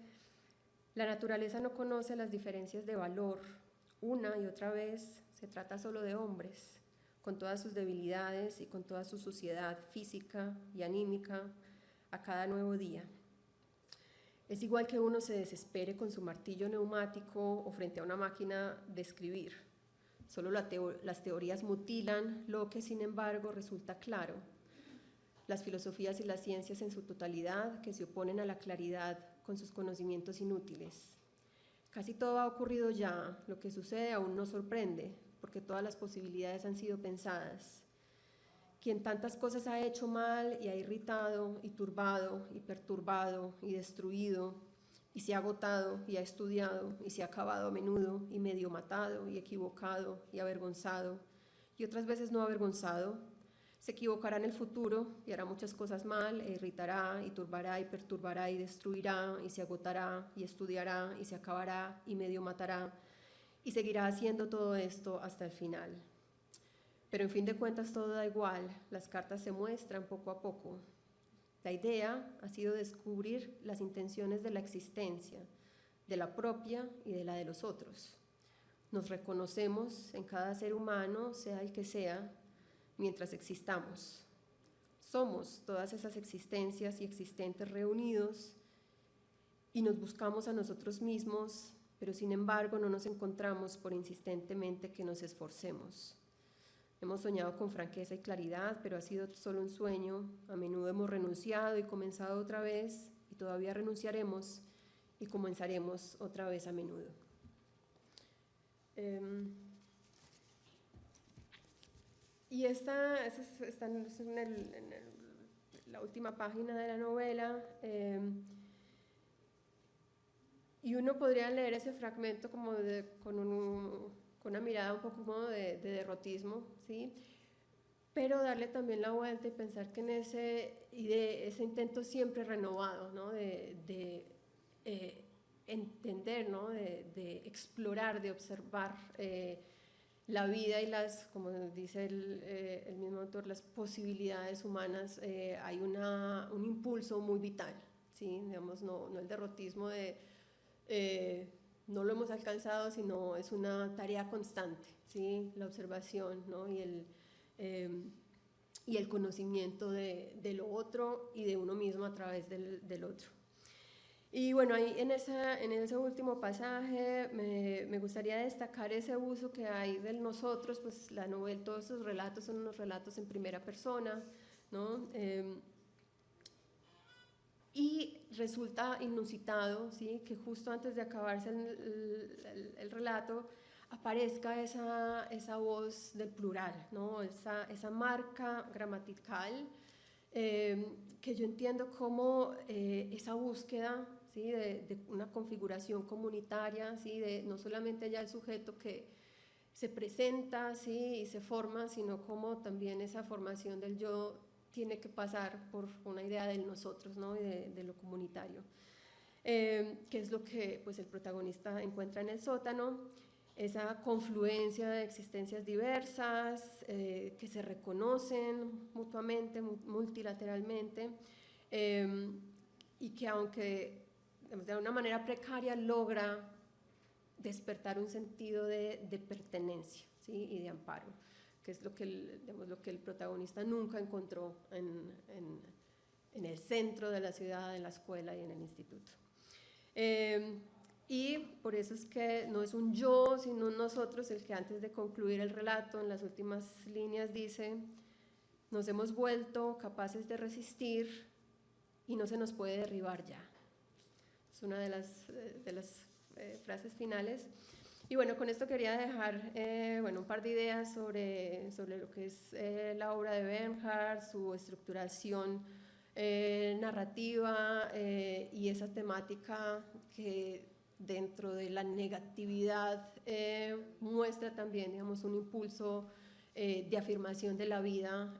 la naturaleza no conoce las diferencias de valor. Una y otra vez se trata solo de hombres, con todas sus debilidades y con toda su suciedad física y anímica a cada nuevo día. Es igual que uno se desespere con su martillo neumático o frente a una máquina de escribir. Solo las teorías mutilan lo que, sin embargo, resulta claro. Las filosofías y las ciencias en su totalidad que se oponen a la claridad con sus conocimientos inútiles. Casi todo ha ocurrido ya, lo que sucede aún no sorprende, porque todas las posibilidades han sido pensadas. Quien tantas cosas ha hecho mal y ha irritado y turbado y perturbado y destruido, y se ha agotado y ha estudiado y se ha acabado a menudo y medio matado y equivocado y avergonzado, y otras veces no avergonzado, se equivocará en el futuro y hará muchas cosas mal, e irritará y turbará y perturbará y destruirá y se agotará y estudiará y se acabará y medio matará y seguirá haciendo todo esto hasta el final. Pero en fin de cuentas todo da igual, las cartas se muestran poco a poco. La idea ha sido descubrir las intenciones de la existencia, de la propia y de la de los otros. Nos reconocemos en cada ser humano, sea el que sea, mientras existamos. Somos todas esas existencias y existentes reunidos y nos buscamos a nosotros mismos, pero sin embargo no nos encontramos por insistentemente que nos esforcemos. Hemos soñado con franqueza y claridad, pero ha sido solo un sueño. A menudo hemos renunciado y comenzado otra vez, y todavía renunciaremos y comenzaremos otra vez a menudo. Y esta está en la última página de la novela, y uno podría leer ese fragmento como con una mirada un poco como de derrotismo, ¿sí? Pero darle también la vuelta y pensar que en ese intento siempre renovado, ¿no? de entender, ¿no? de explorar, de observar la vida y como dice el mismo autor, las posibilidades humanas, hay un impulso muy vital, ¿sí? Digamos, no el derrotismo de no lo hemos alcanzado, sino es una tarea constante, ¿sí? La observación, ¿no? y el conocimiento de lo otro y de uno mismo a través del otro. Y bueno, ahí en ese último pasaje me gustaría destacar ese uso que hay del nosotros, pues la novela, todos esos relatos son unos relatos en primera persona, ¿no? y resulta inusitado, ¿sí?, que justo antes de acabarse el relato aparezca esa voz del plural, ¿no?, esa marca gramatical que yo entiendo como esa búsqueda, ¿sí?, de una configuración comunitaria, ¿sí?, de no solamente ya el sujeto que se presenta, ¿sí?, y se forma, sino como también esa formación del yo tiene que pasar por una idea del nosotros, ¿no?, y de lo comunitario, que es lo que pues, el protagonista encuentra en el sótano, esa confluencia de existencias diversas que se reconocen mutuamente, multilateralmente, y que aunque de una manera precaria logra despertar un sentido de pertenencia, ¿sí?, y de amparo, que es lo que el protagonista nunca encontró en el centro de la ciudad, en la escuela y en el instituto. Y por eso es que no es un yo, sino un nosotros el que antes de concluir el relato, en las últimas líneas dice: nos hemos vuelto capaces de resistir y no se nos puede derribar ya. Es una de las frases finales. Y bueno, con esto quería dejar un par de ideas sobre lo que es la obra de Bernhard, su estructuración narrativa y esa temática que dentro de la negatividad muestra también, digamos, un impulso de afirmación de la vida,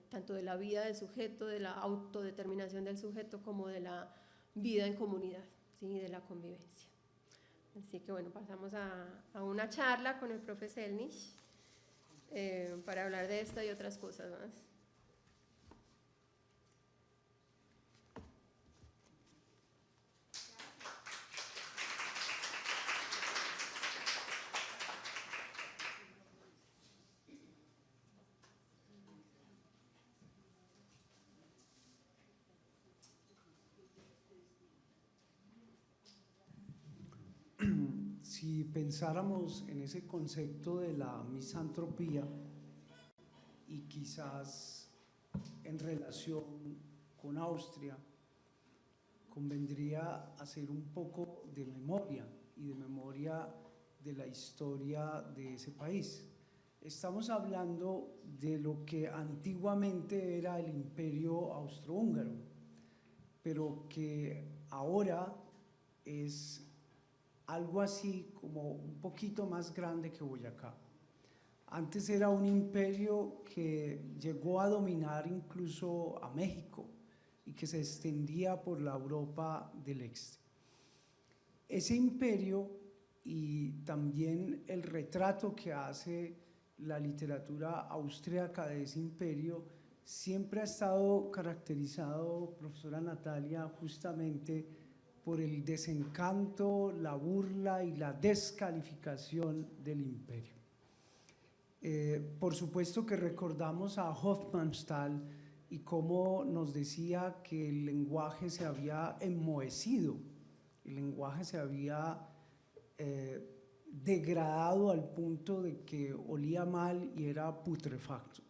tanto de la vida del sujeto, de la autodeterminación del sujeto, como de la vida en comunidad, ¿sí?, de la convivencia. Así que bueno, pasamos a una charla con el profe Selnich para hablar de esta y otras cosas más. Si pensáramos en ese concepto de la misantropía y quizás en relación con Austria, convendría hacer un poco de memoria y de memoria de la historia de ese país. Estamos hablando de lo que antiguamente era el Imperio Austrohúngaro, pero que ahora es algo así como un poquito más grande que Boyacá. Antes era un imperio que llegó a dominar incluso a México y que se extendía por la Europa del Este. Ese imperio y también el retrato que hace la literatura austríaca de ese imperio siempre ha estado caracterizado, profesora Natalia, justamente por el desencanto, la burla y la descalificación del imperio. Por supuesto que recordamos a Hofmannsthal y cómo nos decía que el lenguaje se había enmohecido, el lenguaje se había degradado al punto de que olía mal y era putrefacto.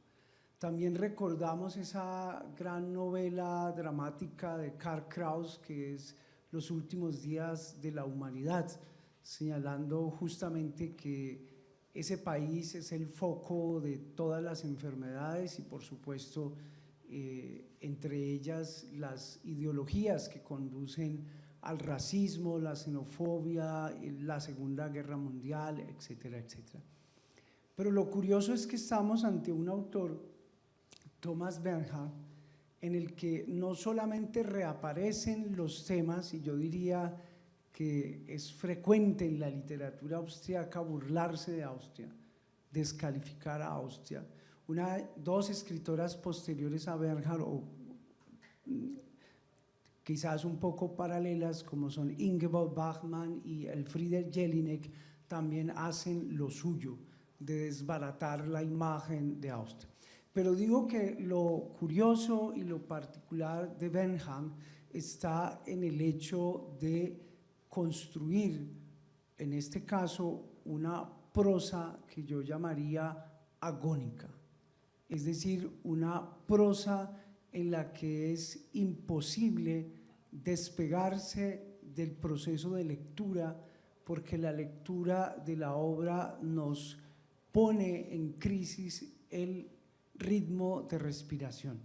También recordamos esa gran novela dramática de Karl Kraus, que es Los últimos días de la humanidad, señalando justamente que ese país es el foco de todas las enfermedades y por supuesto entre ellas las ideologías que conducen al racismo, la xenofobia, la Segunda Guerra Mundial, etcétera, etcétera. Pero lo curioso es que estamos ante un autor, Thomas Bernhard, en el que no solamente reaparecen los temas, y yo diría que es frecuente en la literatura austríaca burlarse de Austria, descalificar a Austria. Dos escritoras posteriores a Bernhard, o quizás un poco paralelas, como son Ingeborg Bachmann y Elfriede Jelinek, también hacen lo suyo de desbaratar la imagen de Austria. Pero digo que lo curioso y lo particular de Bernhard está en el hecho de construir, en este caso, una prosa que yo llamaría agónica, es decir, una prosa en la que es imposible despegarse del proceso de lectura, porque la lectura de la obra nos pone en crisis el ritmo de respiración.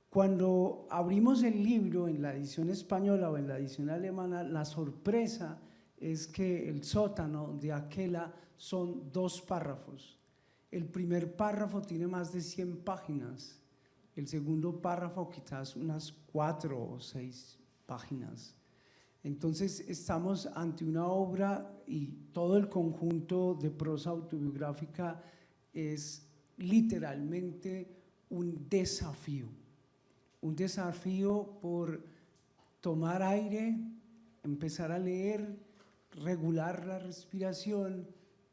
Cuando abrimos el libro en la edición española o en la edición alemana, la sorpresa es que el sótano de Aquela son 2 párrafos. El primer párrafo tiene más de 100 páginas, el segundo párrafo quizás unas 4 o 6 páginas. Entonces estamos ante una obra y todo el conjunto de prosa autobiográfica es literalmente un desafío por tomar aire, empezar a leer, regular la respiración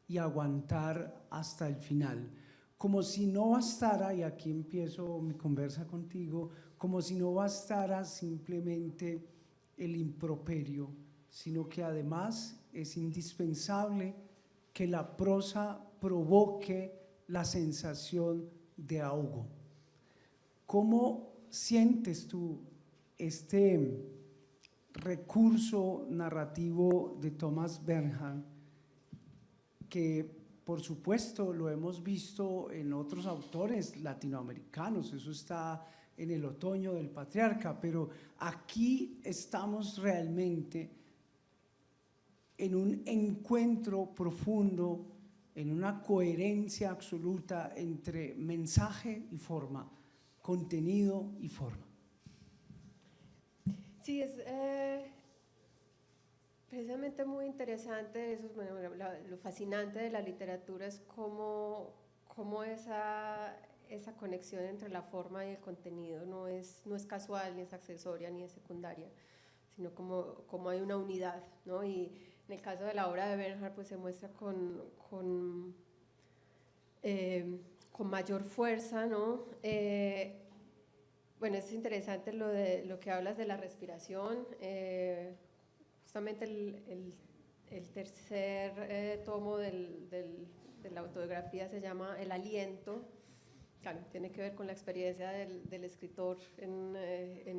y aguantar hasta el final. Como si no bastara, y aquí empiezo mi conversa contigo, como si no bastara simplemente el improperio, sino que además es indispensable que la prosa provoque la sensación de ahogo. ¿Cómo sientes tú este recurso narrativo de Thomas Bernhard, que por supuesto lo hemos visto en otros autores latinoamericanos, eso está en El otoño del patriarca, pero aquí estamos realmente en un encuentro profundo, en una coherencia absoluta entre mensaje y forma, contenido y forma? Sí, es precisamente muy interesante eso. Bueno, lo fascinante de la literatura es cómo esa conexión entre la forma y el contenido no es casual, ni es accesoria, ni es secundaria, sino como hay una unidad, ¿no? Y en el caso de la obra de Bernhard, pues se muestra con mayor fuerza, ¿no? Bueno, es interesante lo que hablas de la respiración. Justamente el tercer tomo de la autobiografía se llama El aliento. Claro, tiene que ver con la experiencia del escritor en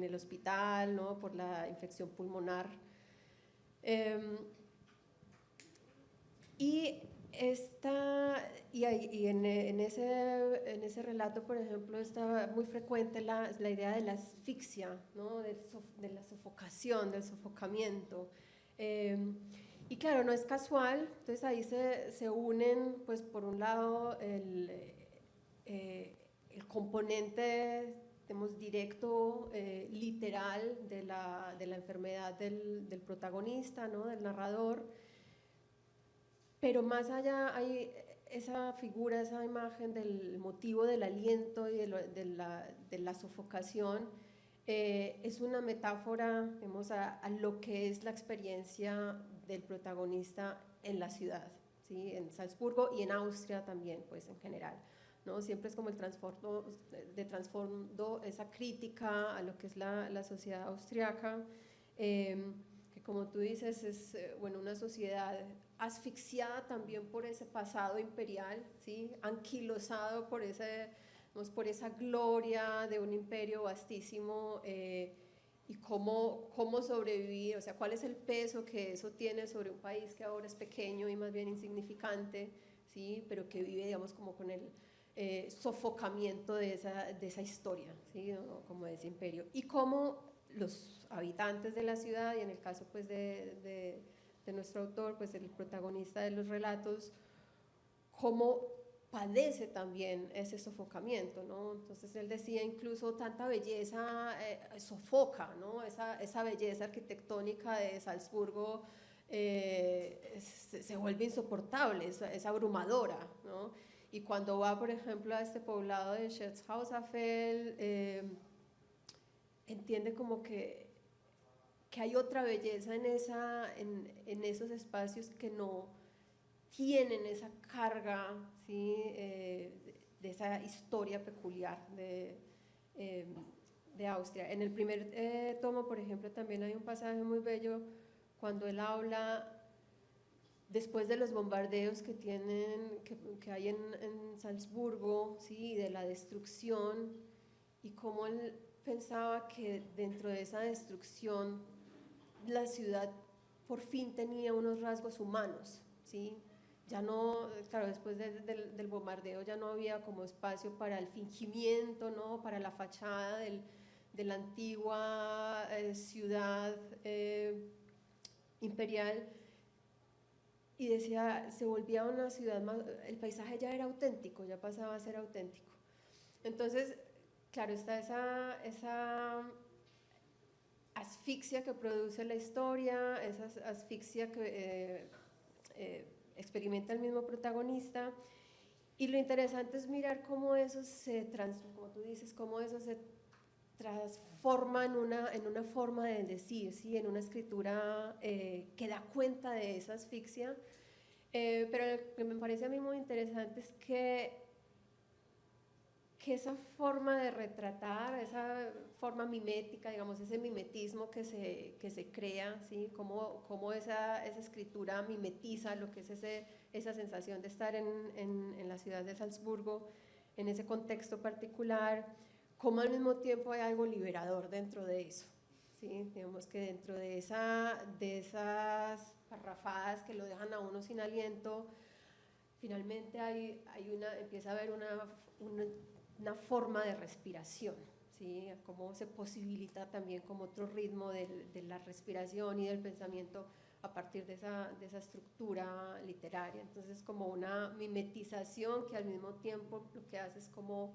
el hospital, ¿no? Por la infección pulmonar. Y en ese relato, por ejemplo, está muy frecuente la idea de la asfixia, ¿no? de la sofocación, del sofocamiento. Y claro, no es casual, entonces ahí se unen, pues por un lado, el componente, digamos, directo, literal de la enfermedad del protagonista, ¿no? Del narrador. Pero más allá hay esa figura, esa imagen del motivo del aliento y de la sofocación. Es una metáfora, digamos, a lo que es la experiencia del protagonista en la ciudad, ¿sí? En Salzburgo y en Austria también, pues en general, ¿no? Siempre es como el trasfondo, esa crítica a lo que es la sociedad austriaca, que como tú dices es bueno, una sociedad asfixiada también por ese pasado imperial, ¿sí? Anquilosado por esa gloria de un imperio vastísimo, y cómo sobrevivir, o sea, cuál es el peso que eso tiene sobre un país que ahora es pequeño y más bien insignificante, ¿sí? Pero que vive, digamos, como con el sofocamiento de esa historia, ¿sí? ¿No? Como de ese imperio, y cómo los habitantes de la ciudad, y en el caso pues de nuestro autor, pues el protagonista de los relatos, cómo padece también ese sofocamiento, ¿no? Entonces él decía incluso tanta belleza sofoca, ¿no? Esa belleza arquitectónica de Salzburgo se vuelve insoportable, es abrumadora, ¿no? Y cuando va, por ejemplo, a este poblado de Scherz-Hausafeld, entiende como que hay otra belleza en esos espacios que no tienen esa carga, ¿sí? De esa historia peculiar de Austria. En el primer tomo, por ejemplo, también hay un pasaje muy bello cuando él habla después de los bombardeos que hay en Salzburgo, ¿sí? De la destrucción, y cómo él pensaba que dentro de esa destrucción la ciudad por fin tenía unos rasgos humanos, ¿sí? Ya no, claro, después del bombardeo ya no había como espacio para el fingimiento, ¿no? Para la fachada de la antigua ciudad imperial, y decía, se volvía una ciudad más, el paisaje ya era auténtico, ya pasaba a ser auténtico. Entonces, claro, está esa asfixia que produce la historia, esa asfixia que experimenta el mismo protagonista, y lo interesante es mirar cómo eso como tú dices, cómo eso se transforma en una forma de decir, ¿sí? En una escritura que da cuenta de esa asfixia, pero lo que me parece a mí muy interesante es que esa forma de retratar, esa forma mimética, digamos, ese mimetismo que se crea, ¿sí? Cómo esa escritura mimetiza lo que es esa sensación de estar en la ciudad de Salzburgo, en ese contexto particular, como al mismo tiempo hay algo liberador dentro de eso, ¿sí? Digamos que dentro de esas parrafadas que lo dejan a uno sin aliento, finalmente empieza a haber una forma de respiración, ¿sí? Cómo se posibilita también como otro ritmo de la respiración y del pensamiento a partir de esa estructura literaria. Entonces, como una mimetización que al mismo tiempo lo que hace es como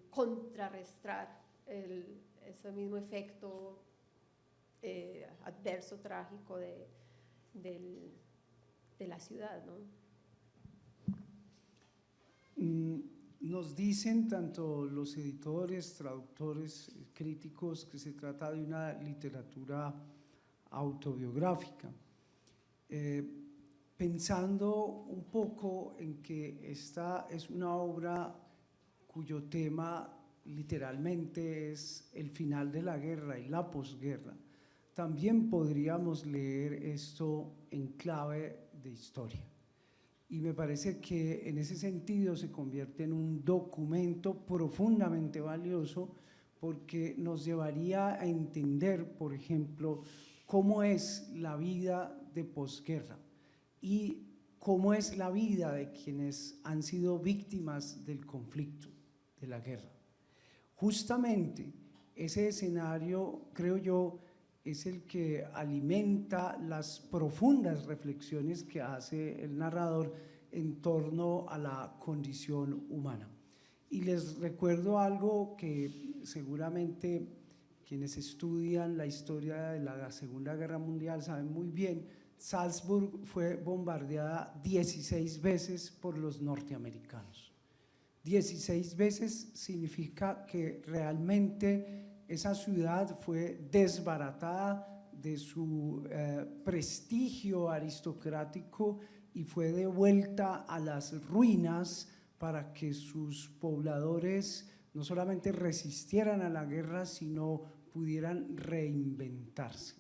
contrarrestar ese mismo efecto adverso, trágico de la ciudad, ¿no? Nos dicen tanto los editores, traductores, críticos, que se trata de una literatura autobiográfica. Pensando un poco en que esta es una obra cuyo tema literalmente es el final de la guerra y la posguerra, también podríamos leer esto en clave de historia. Y me parece que en ese sentido se convierte en un documento profundamente valioso, porque nos llevaría a entender, por ejemplo, cómo es la vida de posguerra y cómo es la vida de quienes han sido víctimas del conflicto, de la guerra. Justamente ese escenario, creo yo, es el que alimenta las profundas reflexiones que hace el narrador en torno a la condición humana. Y les recuerdo algo que seguramente quienes estudian la historia de la Segunda Guerra Mundial saben muy bien. Salzburg fue bombardeada 16 veces por los norteamericanos. 16 veces significa que realmente esa ciudad fue desbaratada de su prestigio aristocrático y fue devuelta a las ruinas para que sus pobladores no solamente resistieran a la guerra, sino pudieran reinventarse.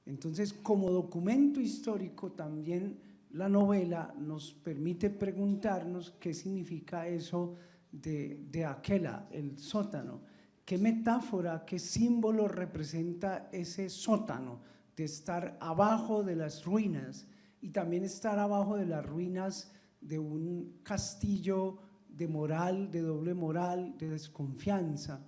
Entonces, como documento histórico, también la novela nos permite preguntarnos qué significa eso de Aquela, el sótano. ¿Qué metáfora, qué símbolo representa ese sótano de estar abajo de las ruinas y también estar abajo de las ruinas de un castillo de moral, de doble moral, de desconfianza?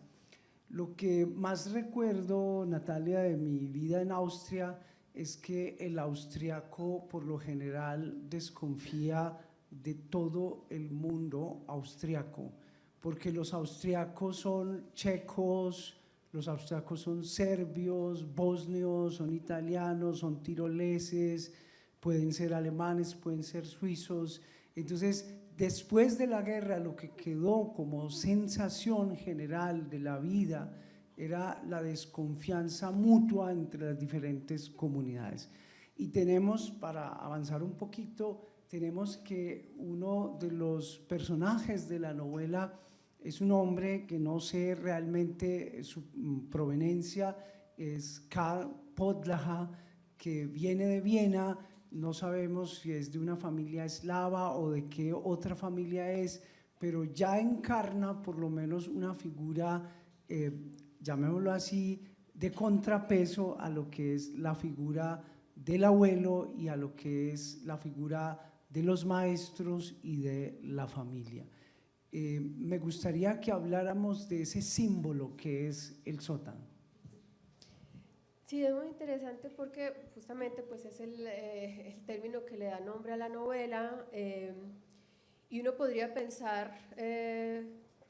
Lo que más recuerdo, Natalia, de mi vida en Austria es que el austriaco por lo general desconfía de todo el mundo austriaco, porque los austriacos son checos, los austriacos son serbios, bosnios, son italianos, son tiroleses, pueden ser alemanes, pueden ser suizos. Entonces, después de la guerra, lo que quedó como sensación general de la vida era la desconfianza mutua entre las diferentes comunidades. Y tenemos, para avanzar un poquito, tenemos que uno de los personajes de la novela es un hombre que no sé realmente su proveniencia, es Karl Podlaha, que viene de Viena. No sabemos si es de una familia eslava o de qué otra familia es, pero ya encarna por lo menos una figura llamémoslo así, de contrapeso a lo que es la figura del abuelo y a lo que es la figura de los maestros y de la familia. Me gustaría que habláramos de ese símbolo que es el sótano. Sí, es muy interesante porque justamente pues es el término que le da nombre a la novela, y uno podría pensar,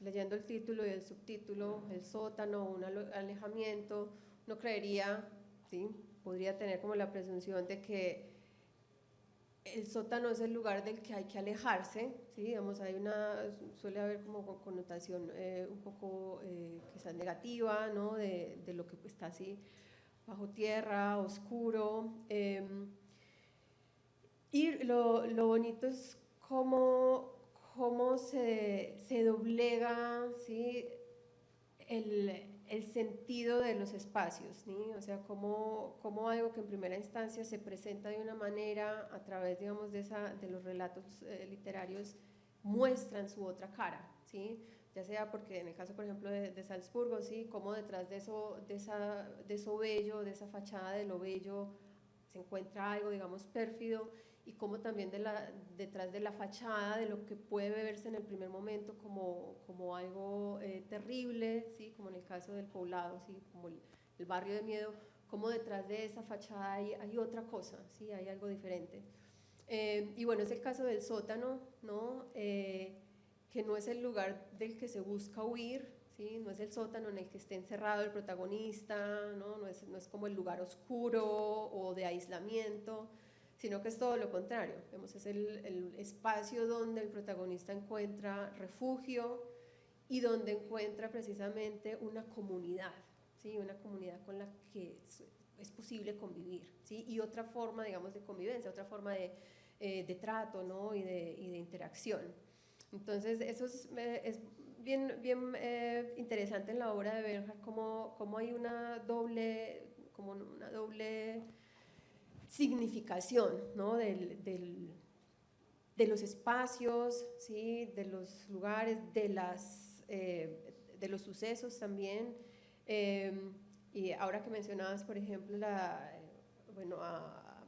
leyendo el título y el subtítulo, el sótano, un alejamiento, uno creería, ¿sí? Podría tener como la presunción de que el sótano es el lugar del que hay que alejarse, ¿sí? Digamos, suele haber como connotación un poco quizás negativa, ¿no? De lo que está así bajo tierra, oscuro. Y lo bonito es cómo se doblega, ¿sí? el sentido de los espacios, ¿sí? O sea, cómo algo que en primera instancia se presenta de una manera a través, digamos, de los relatos literarios, muestran su otra cara, ¿sí? Ya sea porque en el caso, por ejemplo, de Salzburgo, ¿sí? Cómo detrás de eso bello, de esa fachada de lo bello, se encuentra algo, digamos, pérfido, y cómo también detrás de la fachada, de lo que puede verse en el primer momento como algo terrible, ¿sí? Como en el caso del Poblado, ¿sí? Como el barrio de miedo, cómo detrás de esa fachada hay otra cosa, ¿sí? Hay algo diferente. Y bueno, es el caso del sótano, ¿no? Que no es el lugar del que se busca huir, ¿sí? No es el sótano en el que esté encerrado el protagonista, ¿no? No es como el lugar oscuro o de aislamiento, sino que es todo lo contrario. Es el espacio donde el protagonista encuentra refugio y donde encuentra precisamente una comunidad, ¿sí? Una comunidad con la que es posible convivir, ¿sí? Y otra forma, digamos, de convivencia, otra forma de trato, ¿no? y de interacción. Entonces, eso es bien interesante en la obra de Bernhard, cómo hay una doble significación, ¿no? de los espacios, ¿sí? De los lugares, de los sucesos también. Y ahora que mencionabas, por ejemplo, a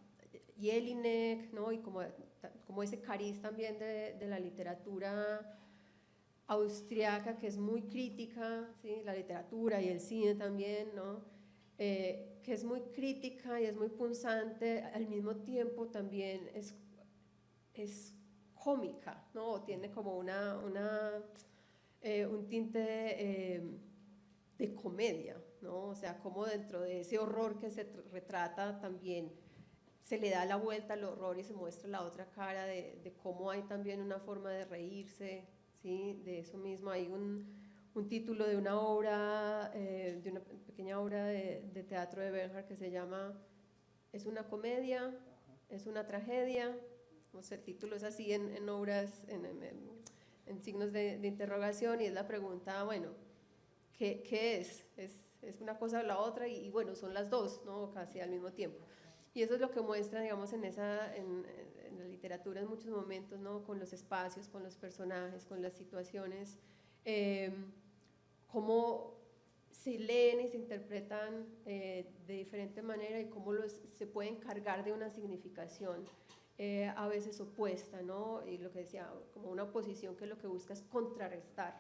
Jelinek, ¿no? Y como ese cariz también de la literatura austriaca, que es muy crítica, ¿sí? La literatura y el cine también, ¿no? Que es muy crítica y es muy punzante, al mismo tiempo también es cómica, ¿no? Tiene como un tinte de comedia, ¿no? O sea, como dentro de ese horror que se retrata también se le da la vuelta al horror y se muestra la otra cara de cómo hay también una forma de reírse, ¿sí? De eso mismo. Hay un título de una obra, de una pequeña obra de teatro de Bernhard que se llama ¿Es una comedia? ¿Es una tragedia? O sea, el título es así en obras, en signos de interrogación, y es la pregunta, bueno, ¿qué es? ¿Es una cosa o la otra? Y bueno, son las dos, ¿no? Casi al mismo tiempo. Y eso es lo que muestra, digamos, en la literatura en muchos momentos, ¿no? Con los espacios, con los personajes, con las situaciones, cómo se leen y se interpretan de diferente manera y cómo se pueden cargar de una significación a veces opuesta, ¿no? Y lo que decía, como una oposición que lo que busca es contrarrestar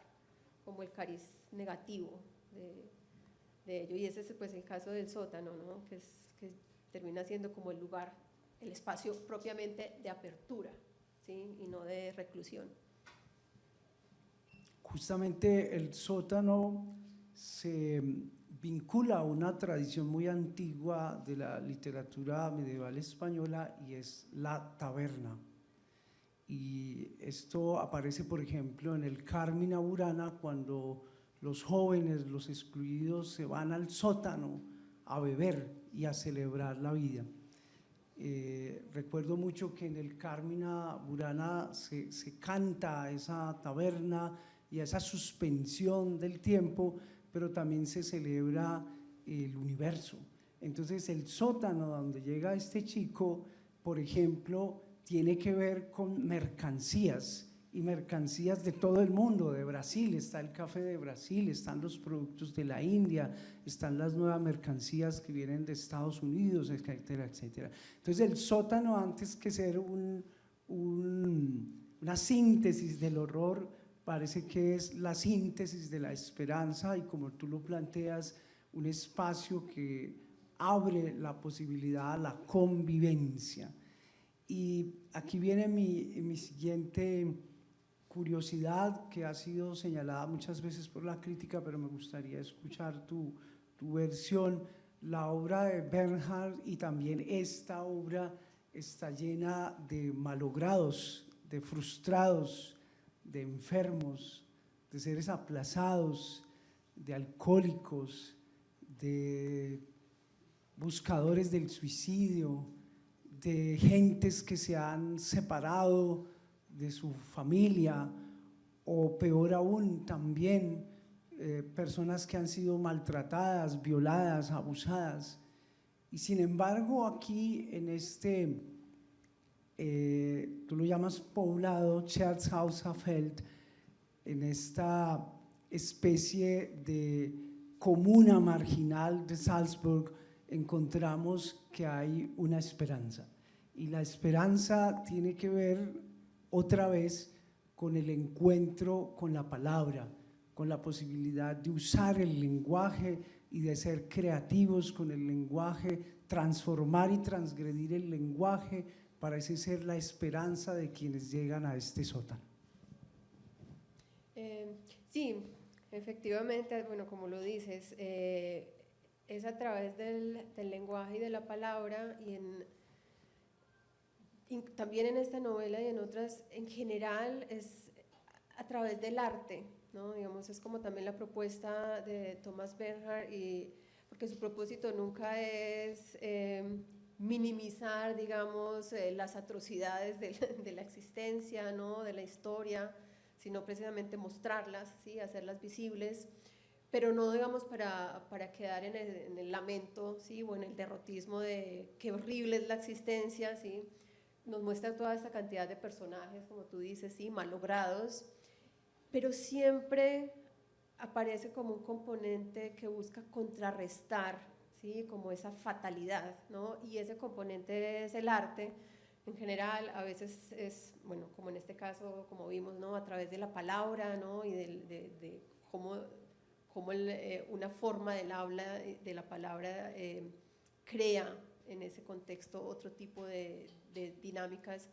como el cariz negativo de ello. Y ese es pues el caso del sótano, ¿no? Que termina siendo como el lugar, el espacio propiamente de apertura, ¿sí? Y no de reclusión. Justamente el sótano se vincula a una tradición muy antigua de la literatura medieval española y es la taberna. Y esto aparece, por ejemplo, en el Carmina Burana, cuando los jóvenes, los excluidos, se van al sótano a beber y a celebrar la vida. Recuerdo mucho que en el Carmina Burana se canta a esa taberna y a esa suspensión del tiempo, pero también se celebra el universo. Entonces el sótano donde llega este chico, por ejemplo, tiene que ver con mercancías y mercancías de todo el mundo, de Brasil, está el café de Brasil, están los productos de la India, están las nuevas mercancías que vienen de Estados Unidos, etcétera, etcétera. Entonces el sótano, antes que ser una síntesis del horror, parece que es la síntesis de la esperanza y, como tú lo planteas, un espacio que abre la posibilidad a la convivencia. Y aquí viene mi siguiente curiosidad, que ha sido señalada muchas veces por la crítica, pero me gustaría escuchar tu versión. La obra de Bernhard y también esta obra está llena de malogrados, de frustrados, de enfermos, de seres aplazados, de alcohólicos, de buscadores del suicidio, de gentes que se han separado de su familia, o peor aún también personas que han sido maltratadas, violadas, abusadas. Y sin embargo aquí en este, tú lo llamas poblado, Scherzhauserfeld, en esta especie de comuna marginal de Salzburg, encontramos que hay una esperanza. Y la esperanza tiene que ver otra vez con el encuentro con la palabra, con la posibilidad de usar el lenguaje y de ser creativos con el lenguaje, transformar y transgredir el lenguaje, parece ser la esperanza de quienes llegan a este sótano. Sí, efectivamente, bueno, como lo dices, es a través del lenguaje y de la palabra, y también en esta novela y en otras, en general, es a través del arte, ¿no? Digamos, es como también la propuesta de Thomas Bernhard, porque su propósito nunca es minimizar, digamos, las atrocidades de la existencia, ¿no? De la historia, sino precisamente mostrarlas, ¿sí? Hacerlas visibles, pero no, digamos, para quedar en el lamento, ¿sí? O en el derrotismo de qué horrible es la existencia, ¿sí? Nos muestra toda esta cantidad de personajes, como tú dices, ¿sí? Malogrados, pero siempre aparece como un componente que busca contrarrestar, ¿sí? Como esa fatalidad, ¿no? Y ese componente es el arte. En general, a veces es, bueno, como en este caso, como vimos, ¿no? A través de la palabra, ¿no? Y de cómo una forma del habla, de la palabra, crea en ese contexto otro tipo de dinámicas.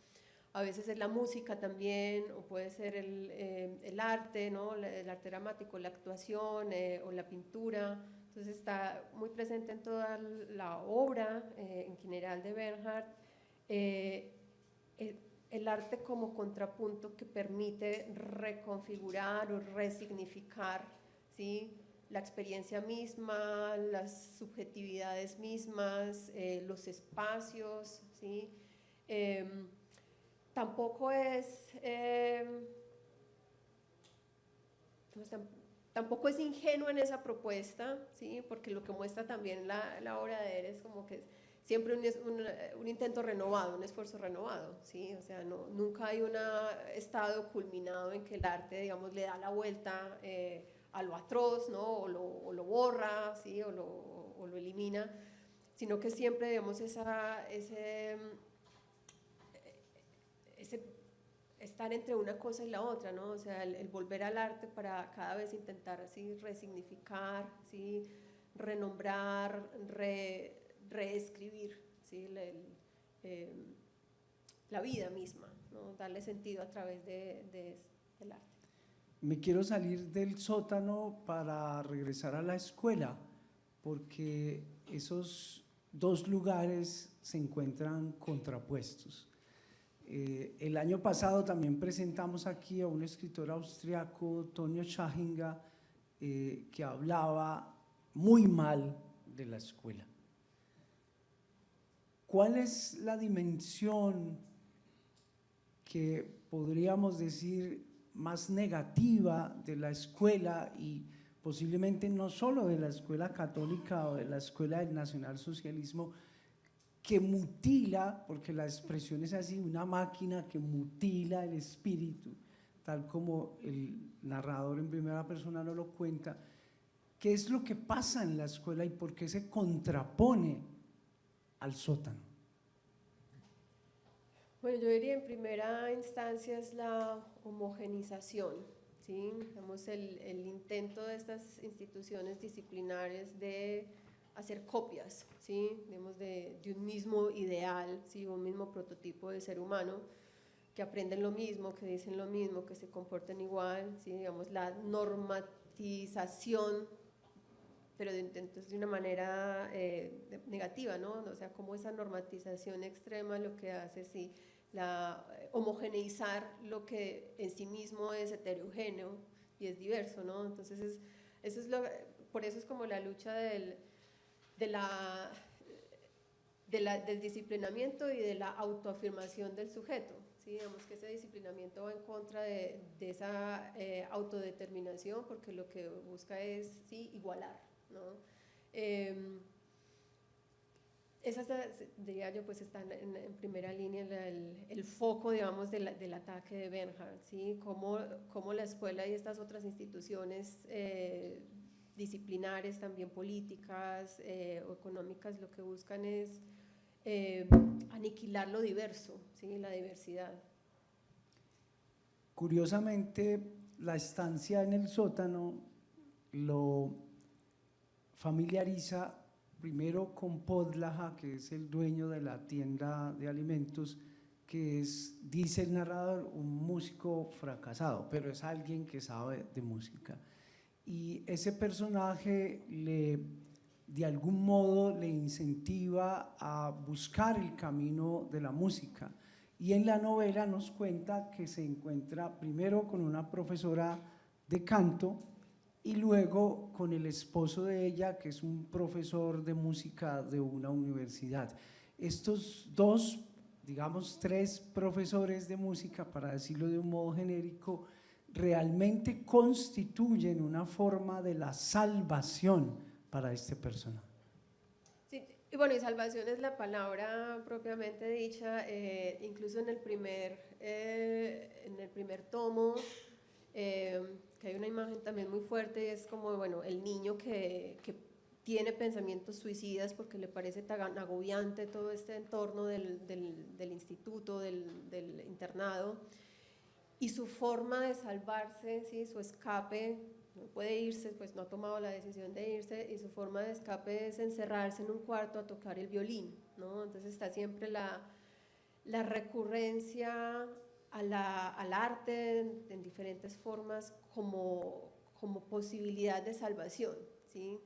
A veces es la música también, o puede ser el arte, ¿no? El arte dramático, la actuación o la pintura. Entonces está muy presente en toda la obra en general de Bernhard. El arte como contrapunto que permite reconfigurar o resignificar, ¿sí? La experiencia misma, las subjetividades mismas, los espacios, ¿sí? Tampoco es ingenuo en esa propuesta, ¿sí? Porque lo que muestra también la obra de él es como que siempre un intento renovado, un esfuerzo renovado, ¿sí? O sea, nunca hay un estado culminado en que el arte, digamos, le da la vuelta a lo atroz, ¿no? O lo borra, ¿sí? O lo elimina, sino que siempre, digamos, ese estar entre una cosa y la otra, ¿no? O sea, el volver al arte para cada vez intentar así resignificar, ¿sí? Renombrar, reescribir, ¿sí? La vida misma, ¿no? Darle sentido a través del arte. Me quiero salir del sótano para regresar a la escuela, porque esos dos lugares se encuentran contrapuestos. El año pasado también presentamos aquí a un escritor austriaco, Tonio Schachinger, que hablaba muy mal de la escuela. ¿Cuál es la dimensión que podríamos decir más negativa de la escuela, y posiblemente no solo de la escuela católica o de la escuela del nacionalsocialismo, que mutila, porque la expresión es así, una máquina que mutila el espíritu tal como el narrador en primera persona nos lo cuenta, qué es lo que pasa en la escuela y por qué se contrapone al sótano. Bueno, yo diría en primera instancia es la homogenización, ¿sí? Digamos, el intento de estas instituciones disciplinares de hacer copias, ¿sí? Digamos, de un mismo ideal, ¿sí? Un mismo prototipo de ser humano, que aprenden lo mismo, que dicen lo mismo, que se comportan igual, ¿sí? Digamos, la normatización, pero entonces de una manera negativa, ¿no? O sea, como esa normatización extrema lo que hace, sí, homogeneizar lo que en sí mismo es heterogéneo y es diverso, ¿no? Entonces, por eso es como la lucha del disciplinamiento y de la autoafirmación del sujeto, ¿sí? Digamos que ese disciplinamiento va en contra de esa autodeterminación, porque lo que busca es, sí, igualar, ¿no? Esa, diría yo, pues está en primera línea el foco, digamos, del ataque de Bernhard, ¿sí? Cómo la escuela y estas otras instituciones disciplinares, también políticas o económicas, lo que buscan es aniquilar lo diverso, ¿sí? La diversidad. Curiosamente, la estancia en el sótano lo familiariza primero con Podlaha, que es el dueño de la tienda de alimentos, que es, dice el narrador, un músico fracasado, pero es alguien que sabe de música. Y ese personaje de algún modo le incentiva a buscar el camino de la música. Y en la novela nos cuenta que se encuentra primero con una profesora de canto y luego con el esposo de ella, que es un profesor de música de una universidad. Estos dos, digamos, tres profesores de música, para decirlo de un modo genérico, realmente constituyen una forma de la salvación para este personaje. Sí, y bueno, y salvación es la palabra propiamente dicha, incluso en el primer tomo, que hay una imagen también muy fuerte, y es como, bueno, el niño que tiene pensamientos suicidas porque le parece tan agobiante todo este entorno del instituto, del internado, y su forma de salvarse, ¿sí? Su escape, no puede irse, pues no ha tomado la decisión de irse, y su forma de escape es encerrarse en un cuarto a tocar el violín, ¿no? Entonces está siempre la recurrencia al arte en diferentes formas como posibilidad de salvación, ¿sí?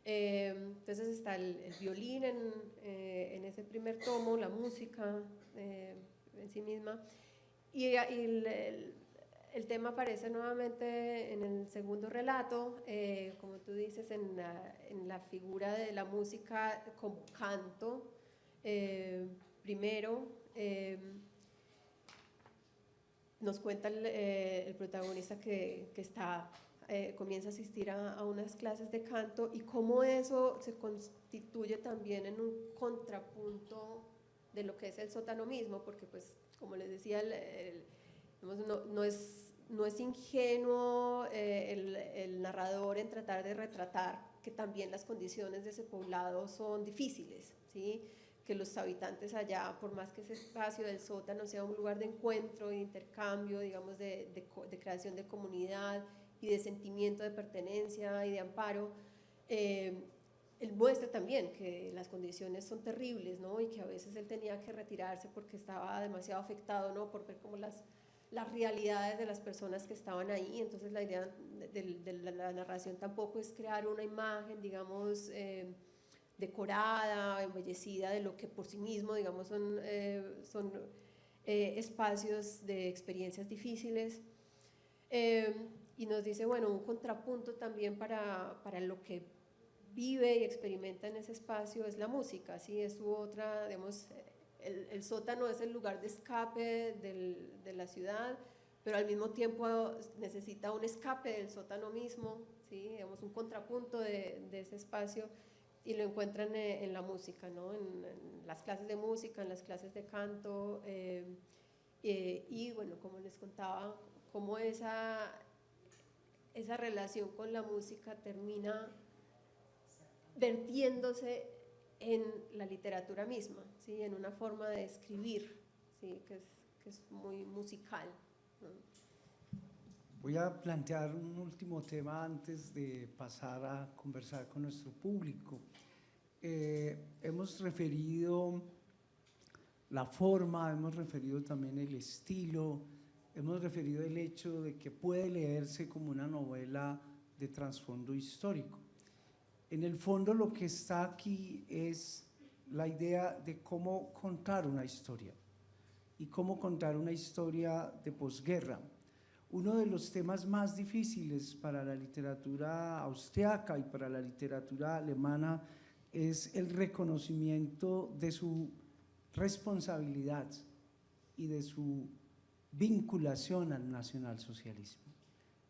Entonces está el violín en ese primer tomo, la música en sí misma, y el tema aparece nuevamente en el segundo relato, como tú dices, en la figura de la música como canto, primero. Nos cuenta el protagonista que comienza a asistir a unas clases de canto, y cómo eso se constituye también en un contrapunto de lo que es el sótano mismo, porque pues como les decía, no es ingenuo el narrador en tratar de retratar que también las condiciones de ese poblado son difíciles, ¿sí? Que los habitantes allá, por más que ese espacio del sótano sea un lugar de encuentro, de intercambio, digamos, de creación de comunidad y de sentimiento de pertenencia y de amparo, él muestra también que las condiciones son terribles, ¿no? Y que a veces él tenía que retirarse porque estaba demasiado afectado, ¿no? Por ver como las realidades de las personas que estaban ahí. Entonces la idea de la narración tampoco es crear una imagen, digamos, decorada, embellecida de lo que por sí mismo, digamos, son espacios de experiencias difíciles. Y nos dice, bueno, un contrapunto también para lo que vive y experimenta en ese espacio es la música, ¿sí? Es su otra, digamos, el sótano es el lugar de escape de la ciudad, pero al mismo tiempo necesita un escape del sótano mismo, ¿sí? Digamos, un contrapunto de ese espacio, y lo encuentran en la música, ¿no? En las clases de música, en las clases de canto, y bueno, como les contaba, cómo esa relación con la música termina vertiéndose en la literatura misma, ¿sí? En una forma de escribir, ¿sí? que es muy musical, ¿no? Voy a plantear un último tema antes de pasar a conversar con nuestro público. Hemos referido la forma, hemos referido también el estilo, hemos referido el hecho de que puede leerse como una novela de trasfondo histórico. En el fondo lo que está aquí es la idea de cómo contar una historia y cómo contar una historia de posguerra. Uno de los temas más difíciles para la literatura austriaca y para la literatura alemana es el reconocimiento de su responsabilidad y de su vinculación al nacionalsocialismo.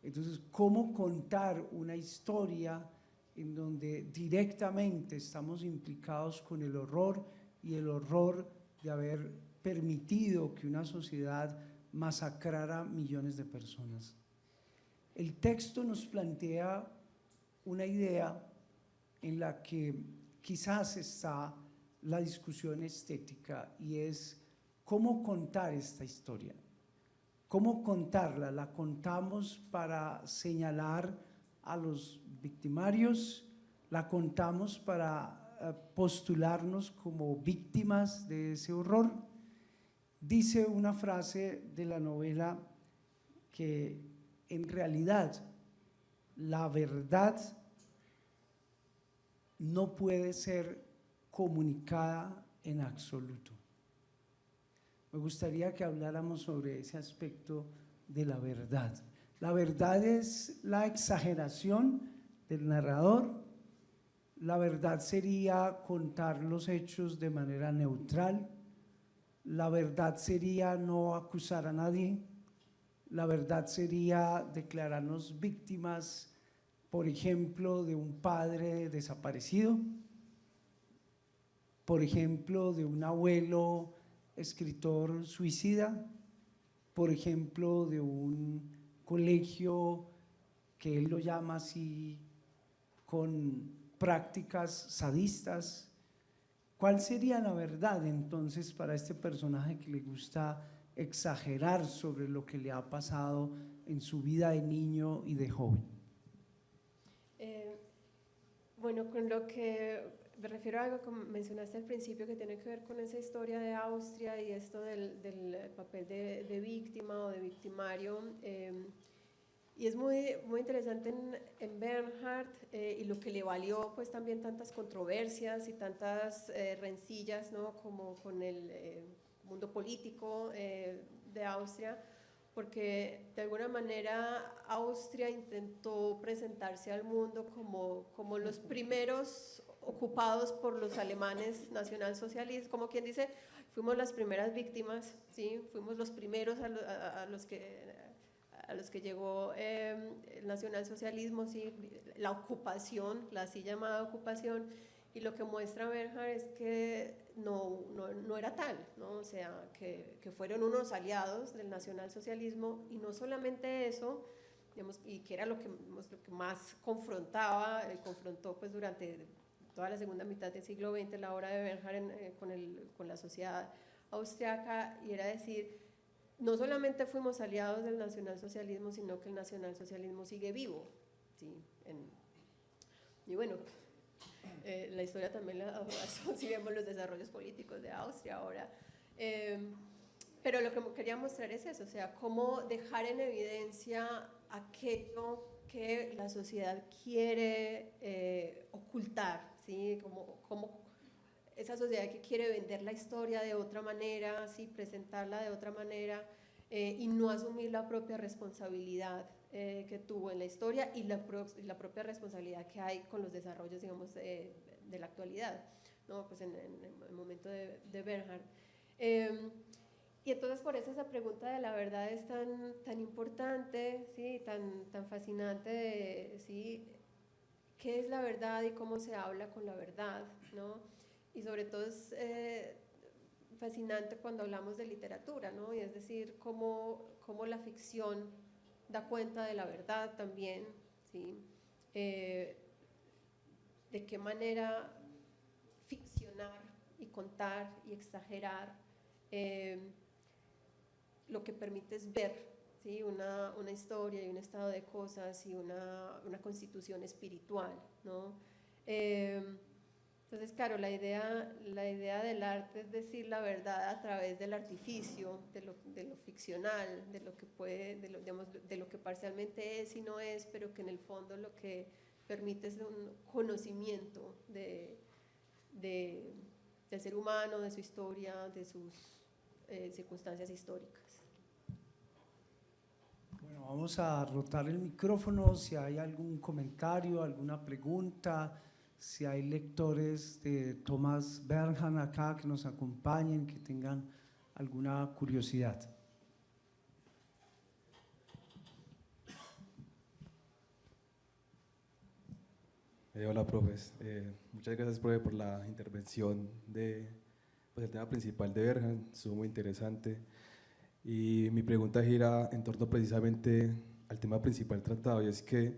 Entonces, ¿cómo contar una historia en donde directamente estamos implicados con el horror y el horror de haber permitido que una sociedad masacrara millones de personas? El texto nos plantea una idea en la que quizás está la discusión estética, y es cómo contar esta historia. ¿Cómo contarla? ¿La contamos para señalar a los victimarios? ¿La contamos para postularnos como víctimas de ese horror? Dice una frase de la novela que en realidad la verdad no puede ser comunicada en absoluto. Me gustaría que habláramos sobre ese aspecto de la verdad. La verdad es la exageración del narrador. La verdad sería contar los hechos de manera neutral. La verdad sería no acusar a nadie. La verdad sería declararnos víctimas, por ejemplo, de un padre desaparecido, por ejemplo, de un abuelo escritor suicida, por ejemplo, de un colegio que él lo llama así, con prácticas sadistas. ¿Cuál sería la verdad entonces para este personaje que le gusta exagerar sobre lo que le ha pasado en su vida de niño y de joven? Bueno, con lo que me refiero a algo que mencionaste al principio que tiene que ver con esa historia de Austria y esto del papel de víctima o de victimario. Y es muy, muy interesante en Bernhard y lo que le valió pues también tantas controversias y tantas rencillas, ¿no? Como con el mundo político de Austria, porque de alguna manera Austria intentó presentarse al mundo como los primeros ocupados por los alemanes nacionalsocialistas, como quien dice, fuimos las primeras víctimas, ¿sí? Fuimos los primeros a los que llegó el nacionalsocialismo, ¿sí? La ocupación, la así llamada ocupación, y lo que muestra Bernhard es que no era tal, ¿no? O sea, que fueron unos aliados del nacionalsocialismo, y no solamente eso, digamos, y que era lo que más confrontó pues durante toda la segunda mitad del siglo XX, la obra de Bernhard con la sociedad austriaca, y era decir, no solamente fuimos aliados del nacionalsocialismo, sino que el nacionalsocialismo sigue vivo, ¿sí? Y bueno, la historia también la avanzó, si vemos los desarrollos políticos de Austria ahora. Pero lo que quería mostrar es eso, o sea, cómo dejar en evidencia aquello que la sociedad quiere ocultar, ¿sí? Como esa sociedad que quiere vender la historia de otra manera, ¿sí? Presentarla de otra manera, y no asumir la propia responsabilidad que tuvo en la historia y la propia responsabilidad que hay con los desarrollos, digamos, de la actualidad, ¿no? Pues en el momento de Bernhard. Y entonces por eso esa pregunta de la verdad es tan importante, ¿sí? tan fascinante, ¿sí? ¿Qué es la verdad y cómo se habla con la verdad, ¿no? Y sobre todo es fascinante cuando hablamos de literatura, ¿no? Y es decir, cómo la ficción da cuenta de la verdad también, ¿sí? De qué manera ficcionar y contar y exagerar lo que permite es ver, ¿sí? Una historia y un estado de cosas y una constitución espiritual, ¿no? Entonces, claro, la idea del arte es decir la verdad a través del artificio, de lo ficcional, de lo que puede, digamos, de lo que parcialmente es y no es, pero que en el fondo lo que permite es un conocimiento del ser humano, de su historia, de sus circunstancias históricas. Bueno, vamos a rotar el micrófono si hay algún comentario, alguna pregunta, si hay lectores de Thomas Bernhard acá que nos acompañen, que tengan alguna curiosidad. Hola, profes. Muchas gracias, profe, por la intervención de, pues, el tema principal de Bernhard. Estuvo muy interesante. Y mi pregunta gira en torno precisamente al tema principal tratado, y es que,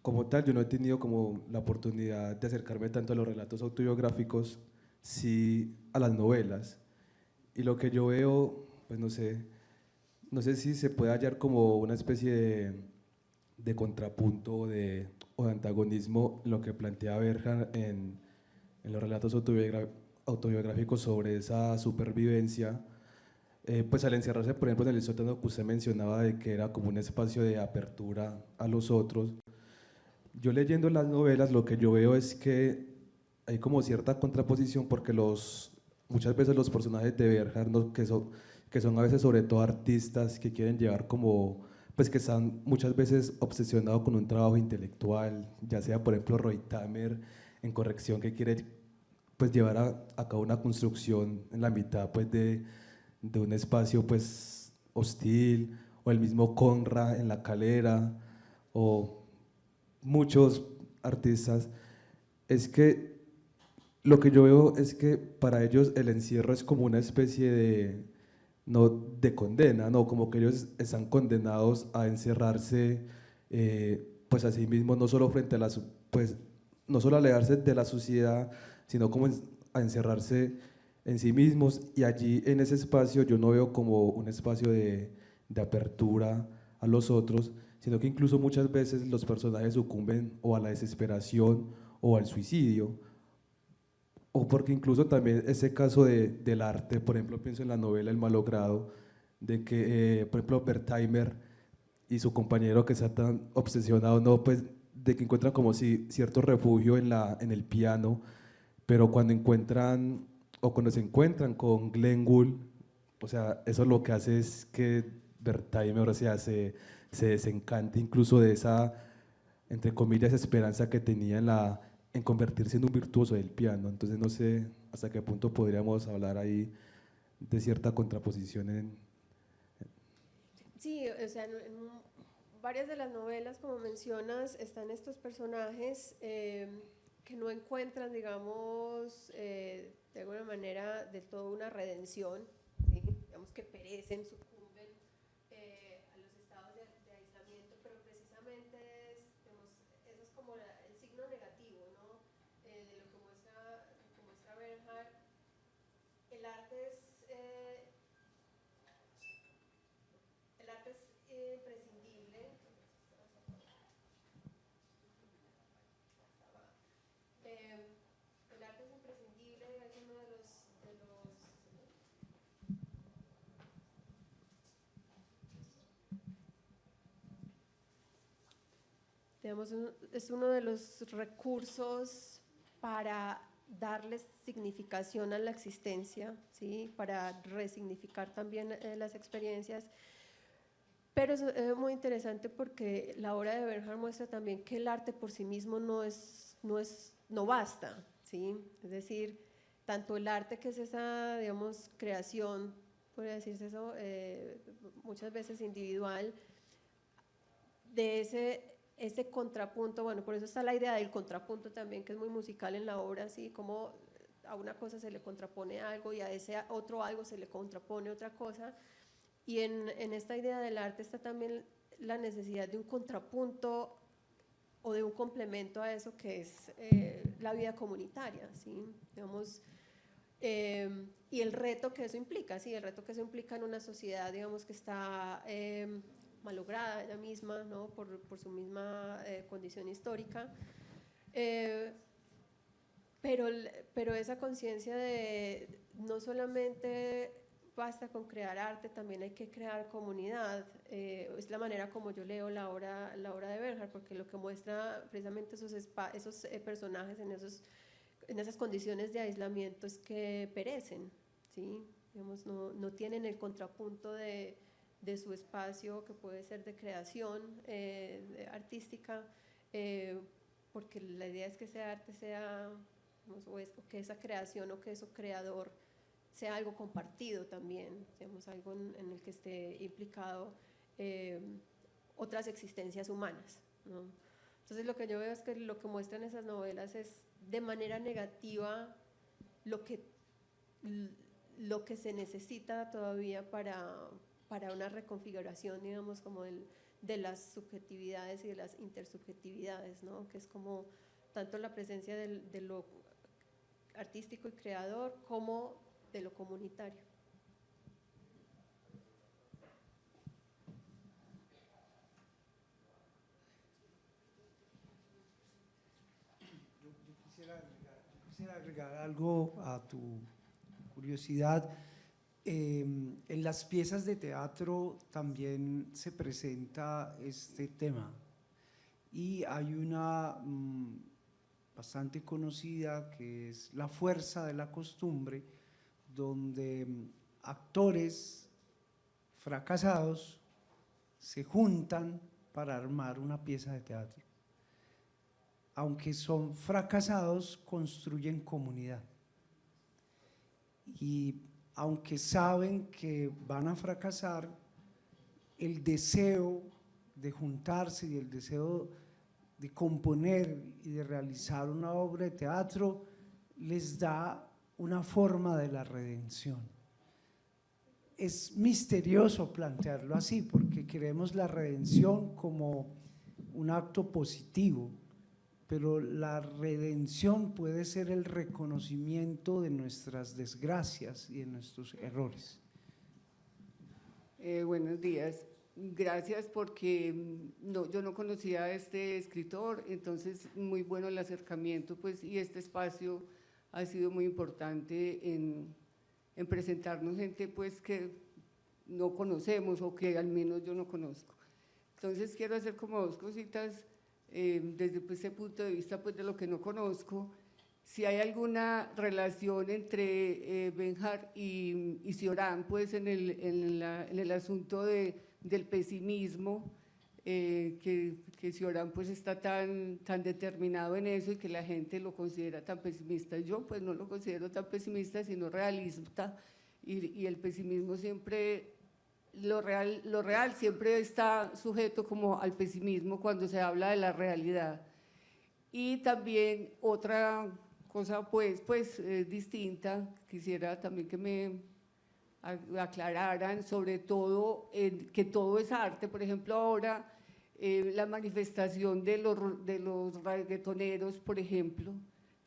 como tal, yo no he tenido como la oportunidad de acercarme tanto a los relatos autobiográficos, sí a las novelas. Y lo que yo veo, pues no sé si se puede hallar como una especie de contrapunto o de antagonismo en lo que plantea Bernhard en los relatos autobiográficos sobre esa supervivencia, pues al encerrarse, por ejemplo, en el sótano que usted mencionaba, de que era como un espacio de apertura a los otros. Yo leyendo las novelas lo que yo veo es que hay como cierta contraposición, porque muchas veces los personajes de Bernhard, ¿no?, que son a veces sobre todo artistas que quieren llevar como, pues que están muchas veces obsesionados con un trabajo intelectual, ya sea por ejemplo Roy Tamer en Corrección, que quiere pues llevar a cabo una construcción en la mitad pues de un espacio pues hostil, o el mismo Conrad en La Calera, o muchos artistas. Es que lo que yo veo es que para ellos el encierro es como una especie de, no de condena, no, como que ellos están condenados a encerrarse pues a sí mismos, no solo frente a pues no solo a alejarse de la sociedad, sino como a encerrarse en sí mismos, y allí en ese espacio yo no veo como un espacio de apertura a los otros, sino que incluso muchas veces los personajes sucumben o a la desesperación o al suicidio, o porque incluso también ese caso del arte, por ejemplo, pienso en la novela El malogrado, de que, por ejemplo, Wertheimer y su compañero que está tan obsesionado, no, pues, de que encuentran como si cierto refugio en el piano, pero cuando encuentran, o cuando se encuentran con Glenn Gould, o sea, eso lo que hace es que Wertheimer, o sea, se desencante incluso de esa, entre comillas, esperanza que tenía en convertirse en un virtuoso del piano. Entonces no sé hasta qué punto podríamos hablar ahí de cierta contraposición. Sí, o sea, en varias de las novelas, como mencionas, están estos personajes que no encuentran, digamos, de alguna manera del todo una redención, ¿sí? Digamos que perecen, sucumben a los estados de aislamiento, pero precisamente digamos, eso es como el signo negativo, ¿no? De lo que muestra Bernhard. El arte es imprescindible. El arte es imprescindible, es uno de los digamos, es uno de los recursos para darles significación a la existencia, ¿sí? Para resignificar también las experiencias. Pero es muy interesante porque la obra de Bernhard muestra también que el arte por sí mismo no basta, ¿sí? Es decir, tanto el arte, que es esa, digamos, creación, podría decirse eso, muchas veces individual, de ese contrapunto. Bueno, por eso está la idea del contrapunto también, que es muy musical en la obra, así como a una cosa se le contrapone algo y a ese otro algo se le contrapone otra cosa, Y en esta idea del arte está también la necesidad de un contrapunto o de un complemento a eso que es la vida comunitaria, ¿sí? Digamos, y el reto que eso implica, ¿sí? El reto que eso implica en una sociedad, digamos, que está malograda ella misma, ¿no? por su misma condición histórica, pero esa conciencia de no solamente basta con crear arte, también hay que crear comunidad. Es la manera como yo leo la obra de Bernhard, porque lo que muestra precisamente esos personajes en esas condiciones de aislamiento es que perecen, ¿sí? Digamos, no tienen el contrapunto de su espacio, que puede ser de creación artística, porque la idea es que ese arte sea, digamos, o que esa creación o que eso creador sea algo compartido también, digamos, algo en el que esté implicado otras existencias humanas, ¿no? Entonces lo que yo veo es que lo que muestran esas novelas es de manera negativa lo que se necesita todavía para una reconfiguración, digamos, como de las subjetividades y de las intersubjetividades, ¿no? Que es como tanto la presencia de lo artístico y creador como de lo comunitario. Yo quisiera agregar algo a tu curiosidad. En las piezas de teatro también se presenta este tema y hay una bastante conocida que es La fuerza de la costumbre, donde actores fracasados se juntan para armar una pieza de teatro. Aunque son fracasados, construyen comunidad. Y aunque saben que van a fracasar, el deseo de juntarse y el deseo de componer y de realizar una obra de teatro les da una forma de la redención. Es misterioso plantearlo así, porque queremos la redención como un acto positivo, pero la redención puede ser el reconocimiento de nuestras desgracias y de nuestros errores. Buenos días, gracias porque yo no conocía a este escritor, entonces muy bueno el acercamiento, pues, y este espacio ha sido muy importante en presentarnos gente, pues, que no conocemos o que al menos yo no conozco. Entonces quiero hacer como dos cositas desde pues, ese punto de vista, pues, de lo que no conozco. Si hay alguna relación entre Bernhard y Cioran, pues, en el asunto del pesimismo, que Cioran pues está tan determinado en eso y que la gente lo considera tan pesimista. Yo pues no lo considero tan pesimista, sino realista, y el pesimismo siempre, lo real siempre está sujeto como al pesimismo cuando se habla de la realidad. Y también otra cosa pues distinta, quisiera también que me aclararan, sobre todo que todo es arte. Por ejemplo, ahora la manifestación de los reggaetoneros, por ejemplo,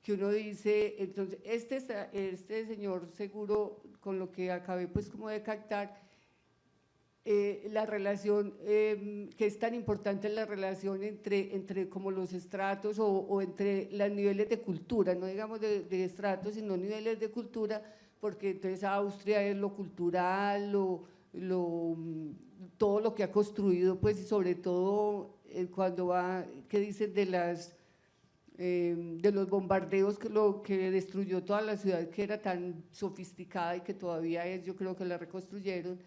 que uno dice, entonces este señor seguro, con lo que acabé pues como de captar, la relación que es tan importante, la relación entre como los estratos o entre los niveles de cultura, no digamos de estratos, sino niveles de cultura, porque entonces Austria es lo cultural, todo lo que ha construido, pues, y sobre todo cuando ¿qué dicen de los bombardeos que destruyó toda la ciudad, que era tan sofisticada y que todavía es, yo creo que la reconstruyeron?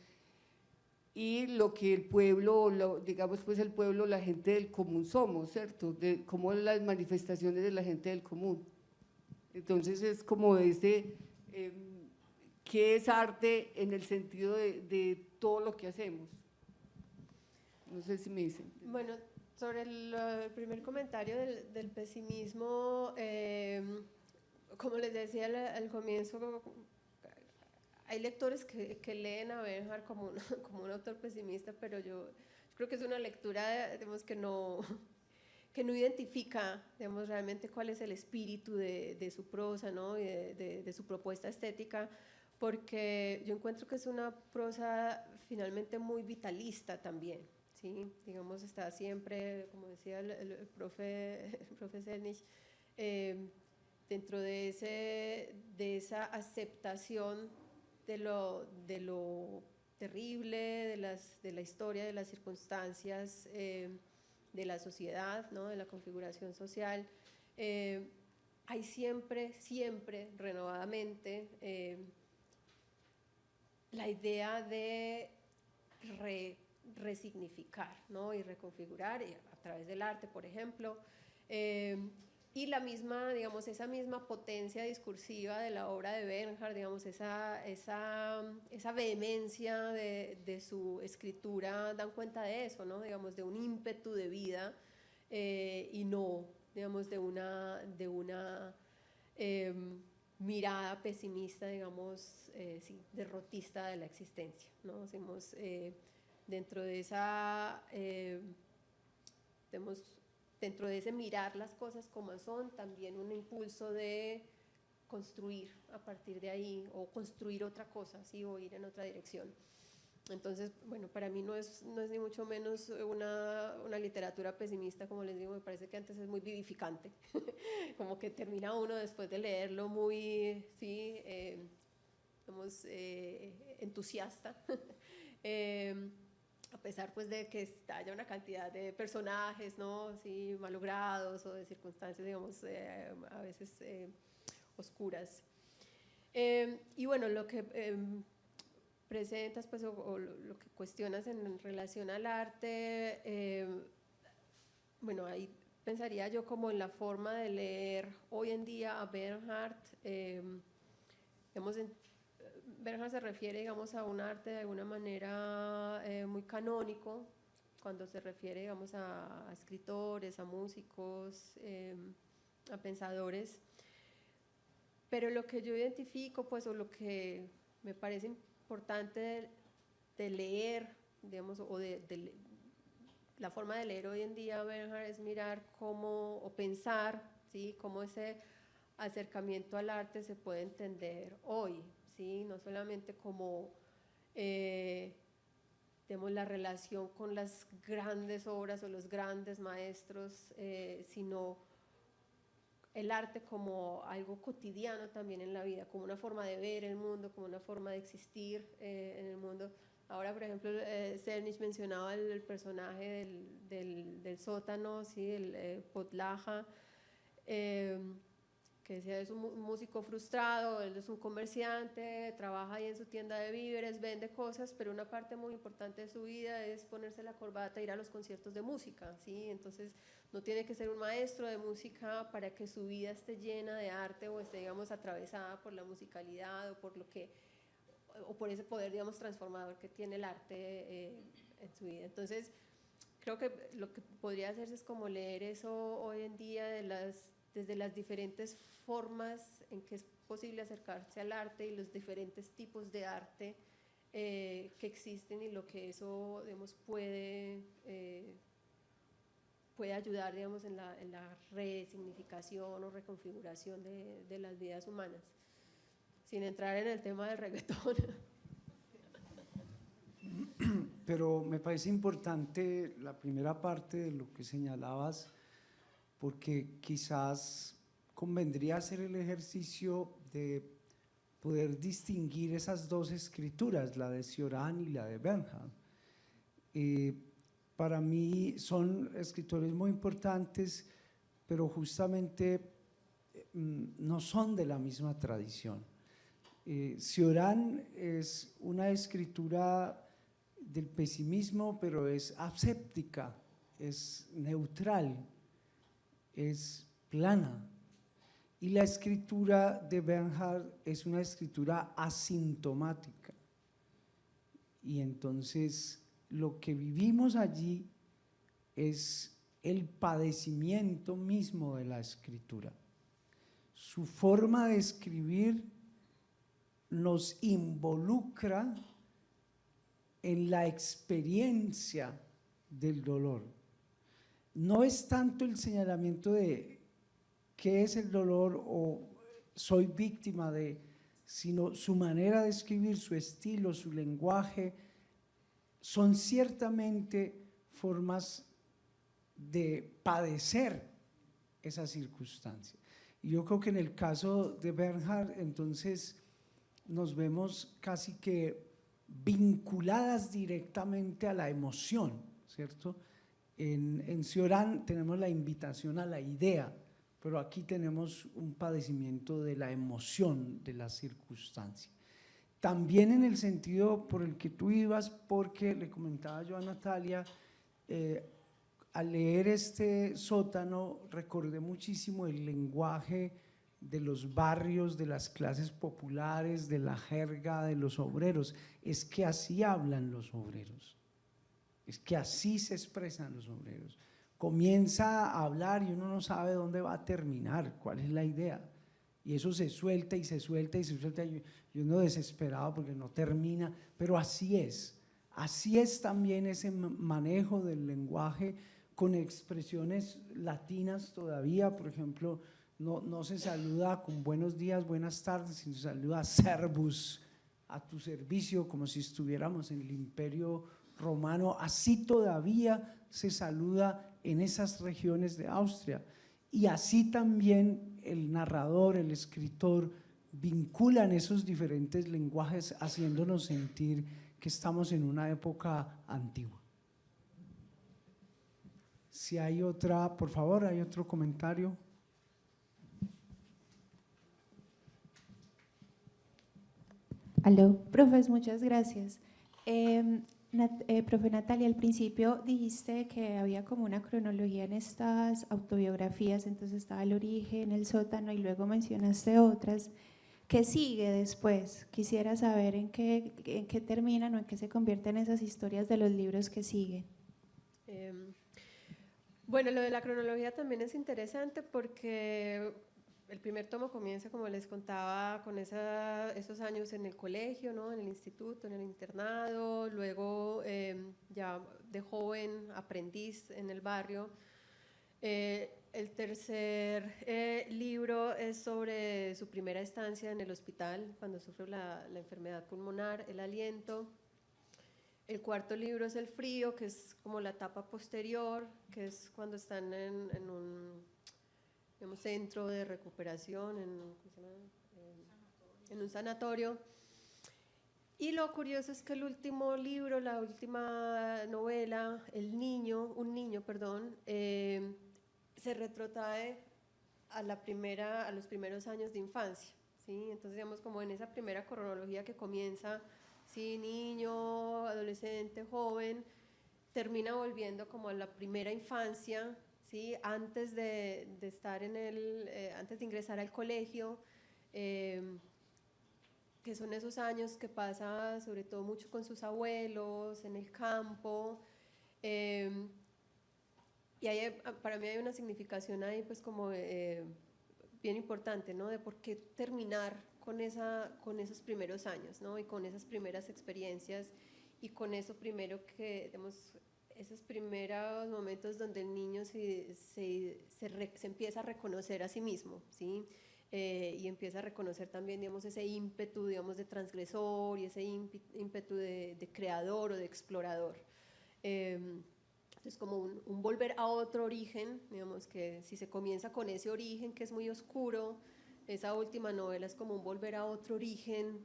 Y lo que el pueblo, digamos pues el pueblo, la gente del común somos, ¿cierto? De cómo las manifestaciones de la gente del común. Entonces es como ¿qué es arte en el sentido de todo lo que hacemos? No sé si me dicen. Bueno, sobre el primer comentario del pesimismo, como les decía al comienzo, hay lectores que leen a Bernhard como como un autor pesimista, pero yo creo que es una lectura, digamos, que no identifica, digamos, realmente cuál es el espíritu de su prosa, ¿no? Y de su propuesta estética, porque yo encuentro que es una prosa finalmente muy vitalista también, ¿sí? Digamos, está siempre, como decía el profe Selnich, dentro de esa aceptación de lo terrible, de la historia, de las circunstancias, de la sociedad, ¿no? De la configuración social. Hay siempre renovadamente la idea de resignificar, ¿no? Y reconfigurar a través del arte, por ejemplo, y la misma, digamos, esa misma potencia discursiva de la obra de Bernhard, digamos, esa vehemencia de su escritura dan cuenta de eso, ¿no? Digamos, de un ímpetu de vida y no, digamos, de una mirada pesimista, digamos, sí, derrotista de la existencia, ¿no? Digamos, dentro de esa, digamos, dentro de ese mirar las cosas como son, también un impulso de construir a partir de ahí, o construir otra cosa, ¿sí? O ir en otra dirección. Entonces, bueno, para mí no es ni mucho menos una literatura pesimista, como les digo, me parece que antes es muy vivificante, como que termina uno después de leerlo muy, sí, digamos, entusiasta. A pesar pues de que haya una cantidad de personajes, ¿no? Sí, malogrados o de circunstancias, digamos, a veces oscuras. Y bueno, lo que presentas pues, o lo que cuestionas en relación al arte, bueno, ahí pensaría yo como en la forma de leer hoy en día a Bernhard. Bernhard se refiere, digamos, a un arte de alguna manera muy canónico, cuando se refiere, digamos, a escritores, a músicos, a pensadores. Pero lo que yo identifico, pues, o lo que me parece importante de leer, digamos, o la forma de leer hoy en día a Bernhard es mirar cómo, o pensar, ¿sí? Cómo ese acercamiento al arte se puede entender hoy, ¿sí? No solamente como, digamos, la relación con las grandes obras o los grandes maestros, sino el arte como algo cotidiano también en la vida, como una forma de ver el mundo, como una forma de existir en el mundo. Ahora, por ejemplo, Selnich mencionaba el personaje del sótano, ¿sí? El Potlaja, que decía, es un músico frustrado, él es un comerciante, trabaja ahí en su tienda de víveres, vende cosas, pero una parte muy importante de su vida es ponerse la corbata e ir a los conciertos de música, ¿sí? Entonces, no tiene que ser un maestro de música para que su vida esté llena de arte o esté, digamos, atravesada por la musicalidad o por ese poder, digamos, transformador que tiene el arte en su vida. Entonces, creo que lo que podría hacerse es como leer eso hoy en día desde las diferentes formas en que es posible acercarse al arte y los diferentes tipos de arte que existen, y lo que eso, digamos, puede ayudar, digamos, en la resignificación o reconfiguración de las vidas humanas, sin entrar en el tema del reggaetón. Pero me parece importante la primera parte de lo que señalabas, porque quizás convendría hacer el ejercicio de poder distinguir esas dos escrituras, la de Cioran y la de Bernhard. Para mí son escritores muy importantes, pero justamente no son de la misma tradición. Cioran es una escritura del pesimismo, pero es aséptica, es neutral, es plana. Y la escritura de Bernhard es una escritura asintomática. Y entonces lo que vivimos allí es el padecimiento mismo de la escritura. Su forma de escribir nos involucra en la experiencia del dolor. No es tanto el señalamiento de qué es el dolor o soy víctima de, sino su manera de escribir, su estilo, su lenguaje, son ciertamente formas de padecer esa circunstancia. Y yo creo que en el caso de Bernhard, entonces nos vemos casi que vinculadas directamente a la emoción, ¿cierto? En Cioran tenemos la invitación a la idea, pero aquí tenemos un padecimiento de la emoción, de la circunstancia. También en el sentido por el que tú ibas, porque le comentaba yo a Natalia, al leer este sótano recordé muchísimo el lenguaje de los barrios, de las clases populares, de la jerga de los obreros. Es que así hablan los obreros, es que así se expresan los obreros. Comienza a hablar y uno no sabe dónde va a terminar, cuál es la idea. Y eso se suelta y se suelta y se suelta y uno desesperado porque no termina, pero así es. Así es también ese manejo del lenguaje con expresiones latinas todavía, por ejemplo, no se saluda con buenos días, buenas tardes, sino se saluda servus, a tu servicio, como si estuviéramos en el Imperio Romano. Así todavía se saluda en esas regiones de Austria. Y así también el narrador, el escritor, vinculan esos diferentes lenguajes haciéndonos sentir que estamos en una época antigua. Si hay otra, por favor, hay otro comentario. Aló, profes, muchas gracias. Profe Natalia, al principio dijiste que había como una cronología en estas autobiografías, entonces estaba el origen, el sótano y luego mencionaste otras. ¿Qué sigue después? Quisiera saber en qué terminan o en qué se convierten esas historias de los libros que siguen. Bueno, lo de la cronología también es interesante porque el primer tomo comienza, como les contaba, con esos años en el colegio, ¿no? En el instituto, en el internado, luego ya de joven, aprendiz en el barrio. El tercer libro es sobre su primera estancia en el hospital, cuando sufre la enfermedad pulmonar, el aliento. El cuarto libro es El frío, que es como la etapa posterior, que es cuando están en un centro de recuperación, en un sanatorio. Y lo curioso es que el último libro, la última novela, Un niño, se retrotrae a los primeros años de infancia, ¿sí? Entonces, digamos, como en esa primera cronología que comienza, ¿sí? Niño, adolescente, joven, termina volviendo como a la primera infancia, ¿sí? Antes de estar antes de ingresar al colegio, que son esos años que pasa sobre todo mucho con sus abuelos, en el campo, y para mí hay una significación ahí pues como bien importante, ¿no? De por qué terminar con esos primeros años, ¿no? Y con esas primeras experiencias y con eso primero que, digamos, esos primeros momentos donde el niño se empieza a reconocer a sí mismo, ¿sí? Y empieza a reconocer también, digamos, ese ímpetu, digamos, de transgresor y ese ímpetu de creador o de explorador. Entonces, como un volver a otro origen, digamos, que si se comienza con ese origen que es muy oscuro, esa última novela es como un volver a otro origen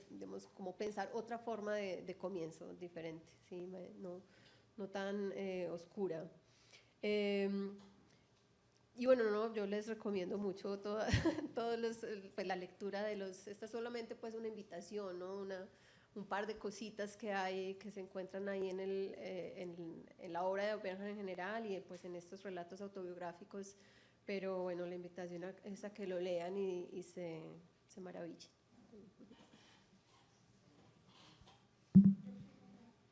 digamos, como pensar otra forma de comienzo diferente, ¿sí? No tan oscura. Y bueno, no, yo les recomiendo mucho pues, la lectura de esta es solamente pues una invitación, ¿no? Un par de cositas que hay, que se encuentran ahí en la obra de Bernhard en general y pues en estos relatos autobiográficos, pero bueno, la invitación es a que lo lean y se maravillen.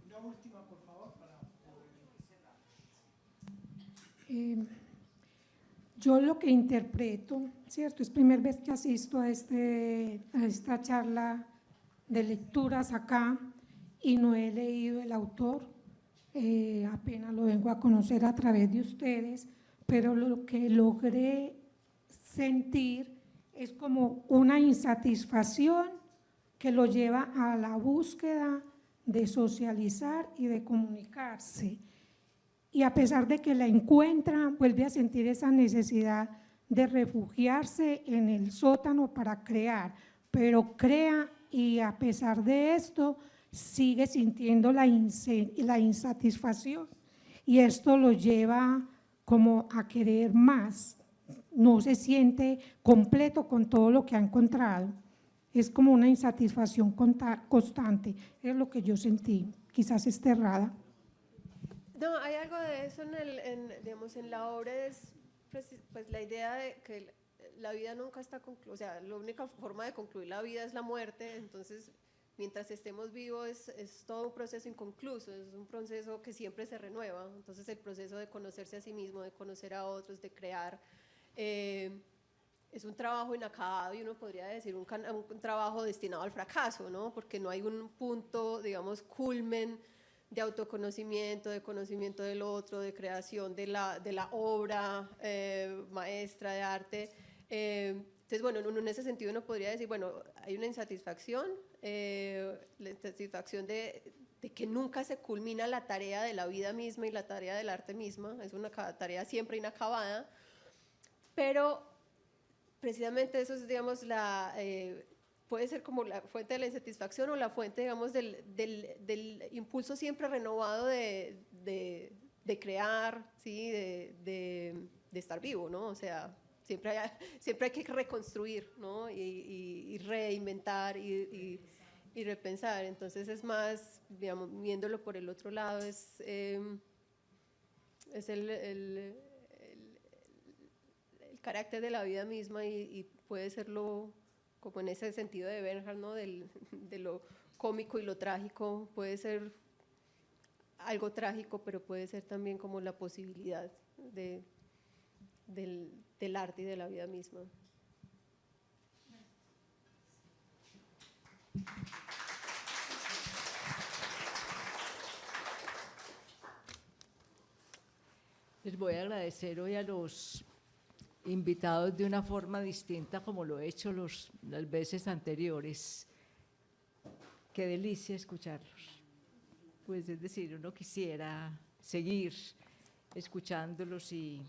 Una última, por favor, para poder cerrar. Yo lo que interpreto, ¿cierto? Es primera vez que asisto a esta charla de lecturas acá y no he leído el autor, apenas lo vengo a conocer a través de ustedes, pero lo que logré sentir es como una insatisfacción que lo lleva a la búsqueda de socializar y de comunicarse. Y a pesar de que la encuentra, vuelve a sentir esa necesidad de refugiarse en el sótano para crear, pero crea y a pesar de esto sigue sintiendo la insatisfacción y esto lo lleva como a querer más, no se siente completo con todo lo que ha encontrado, es como una insatisfacción constante, es lo que yo sentí, quizás esté errada. No, hay algo de eso digamos, en la obra, es pues la idea de que la vida nunca está concluida, o sea, la única forma de concluir la vida es la muerte, entonces mientras estemos vivos es todo un proceso inconcluso, es un proceso que siempre se renueva, entonces el proceso de conocerse a sí mismo, de conocer a otros, de crear, es un trabajo inacabado y uno podría decir un trabajo destinado al fracaso, ¿no? Porque no hay un punto, digamos, culmen de autoconocimiento, de conocimiento del otro, de creación de la obra maestra de arte. Entonces, bueno, en ese sentido uno podría decir, bueno, hay una insatisfacción, la insatisfacción de que nunca se culmina la tarea de la vida misma y la tarea del arte misma, es una tarea siempre inacabada, pero precisamente eso es, digamos, puede ser como la fuente de la insatisfacción o la fuente, digamos, del impulso siempre renovado de crear, ¿sí? de estar vivo, ¿no? O sea, siempre hay que reconstruir, ¿no? Y reinventar y repensar. Entonces es más, digamos, viéndolo por el otro lado, es el carácter de la vida misma y puede serlo como en ese sentido de Bernhard, ¿no? de lo cómico y lo trágico, puede ser algo trágico, pero puede ser también como la posibilidad del arte y de la vida misma. Les voy a agradecer hoy a los invitados de una forma distinta como lo he hecho las veces anteriores. Qué delicia escucharlos. Pues es decir, uno quisiera seguir escuchándolos y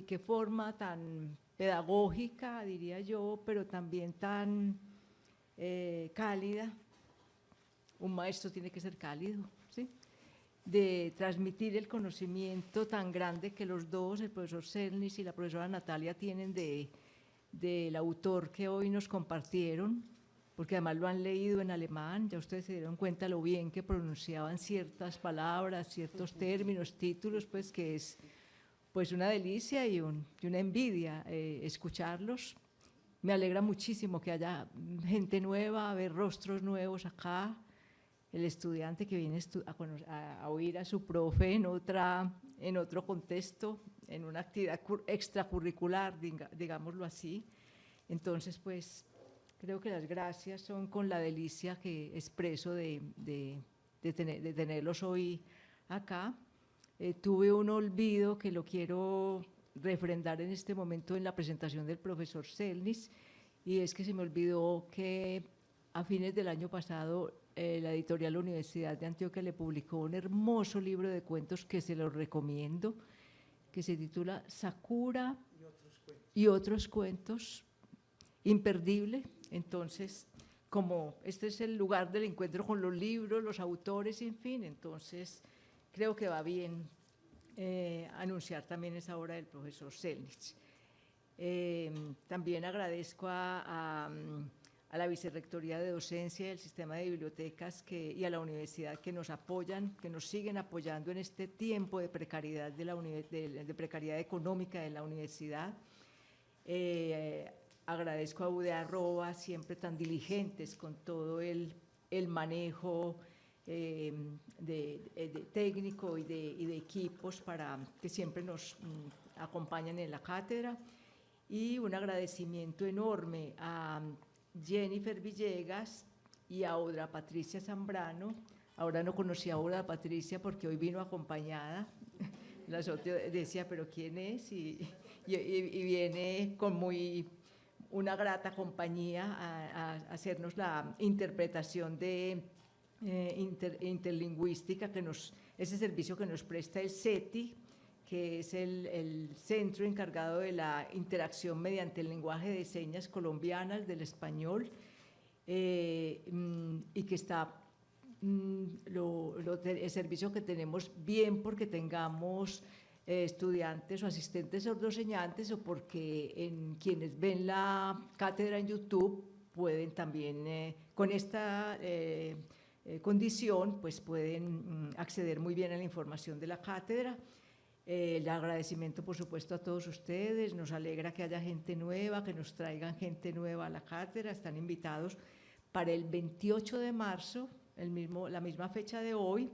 qué forma tan pedagógica, diría yo, pero también tan cálida. Un maestro tiene que ser cálido, ¿sí? De transmitir el conocimiento tan grande que los dos, el profesor Selnis y la profesora Natalia, tienen del autor que hoy nos compartieron, porque además lo han leído en alemán, ya ustedes se dieron cuenta lo bien que pronunciaban ciertas palabras, ciertos términos, títulos, pues que es pues una delicia y una envidia escucharlos. Me alegra muchísimo que haya gente nueva, ver rostros nuevos acá, el estudiante que viene a oír a su profe en otro contexto, en una actividad extracurricular, digámoslo así. Entonces, pues, creo que las gracias son con la delicia que expreso de tenerlos hoy acá. Tuve un olvido que lo quiero refrendar en este momento en la presentación del profesor Selnis, y es que se me olvidó que a fines del año pasado la editorial Universidad de Antioquia le publicó un hermoso libro de cuentos que se los recomiendo, que se titula Sakura y otros cuentos, imperdible. Entonces, como este es el lugar del encuentro con los libros, los autores, en fin, entonces creo que va bien anunciar también esa obra del profesor Selnis. También agradezco a la Vicerrectoría de Docencia del Sistema de Bibliotecas y a la universidad que nos apoyan, que nos siguen apoyando en este tiempo de precariedad, de precariedad económica de la universidad. Agradezco a UDA Arroba, siempre tan diligentes con todo el manejo técnico y de equipos para que siempre nos acompañan en la cátedra. Y un agradecimiento enorme a Jennifer Villegas y a Aura Patricia Zambrano. Ahora no conocí a Aura Patricia porque hoy vino acompañada. Las otras decía, ¿pero quién es? Y viene con una grata compañía a hacernos la interpretación de interlingüística, ese servicio que nos presta el CETI, que es el centro encargado de la interacción mediante el lenguaje de señas colombianas del español, y que está el servicio que tenemos bien porque tengamos estudiantes o asistentes sordoseñantes, o porque quienes ven la cátedra en YouTube pueden también, con esta condición, pues pueden acceder muy bien a la información de la cátedra. El agradecimiento, por supuesto, a todos ustedes. Nos alegra que haya gente nueva, que nos traigan gente nueva a la cátedra. Están invitados para el 28 de marzo, la misma fecha de hoy,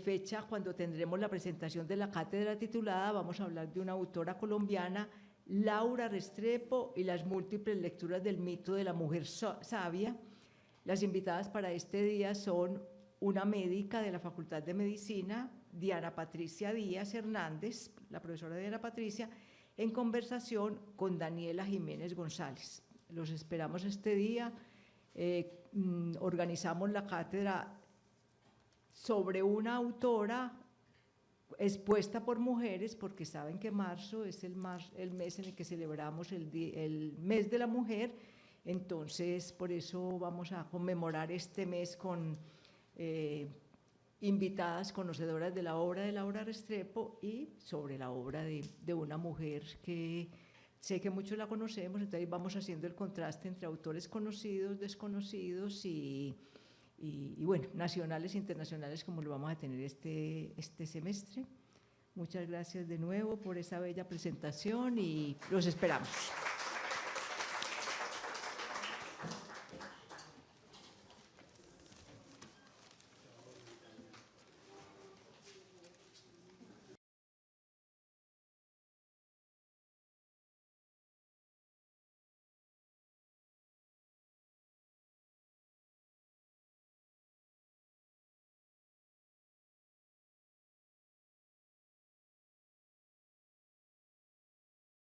fecha cuando tendremos la presentación de la cátedra titulada, vamos a hablar de una autora colombiana, Laura Restrepo, y las múltiples lecturas del mito de la mujer sabia. Las invitadas para este día son una médica de la Facultad de Medicina, Diana Patricia Díaz Hernández, la profesora Diana Patricia, en conversación con Daniela Jiménez González. Los esperamos este día. Organizamos la cátedra sobre una autora expuesta por mujeres, porque saben que marzo es el mes en el que celebramos el mes de la mujer. Entonces, por eso vamos a conmemorar este mes con invitadas conocedoras de la obra de Laura Restrepo y sobre la obra de una mujer que sé que muchos la conocemos. Entonces vamos haciendo el contraste entre autores conocidos, desconocidos y bueno, nacionales e internacionales, como lo vamos a tener este semestre. Muchas gracias de nuevo por esa bella presentación y los esperamos.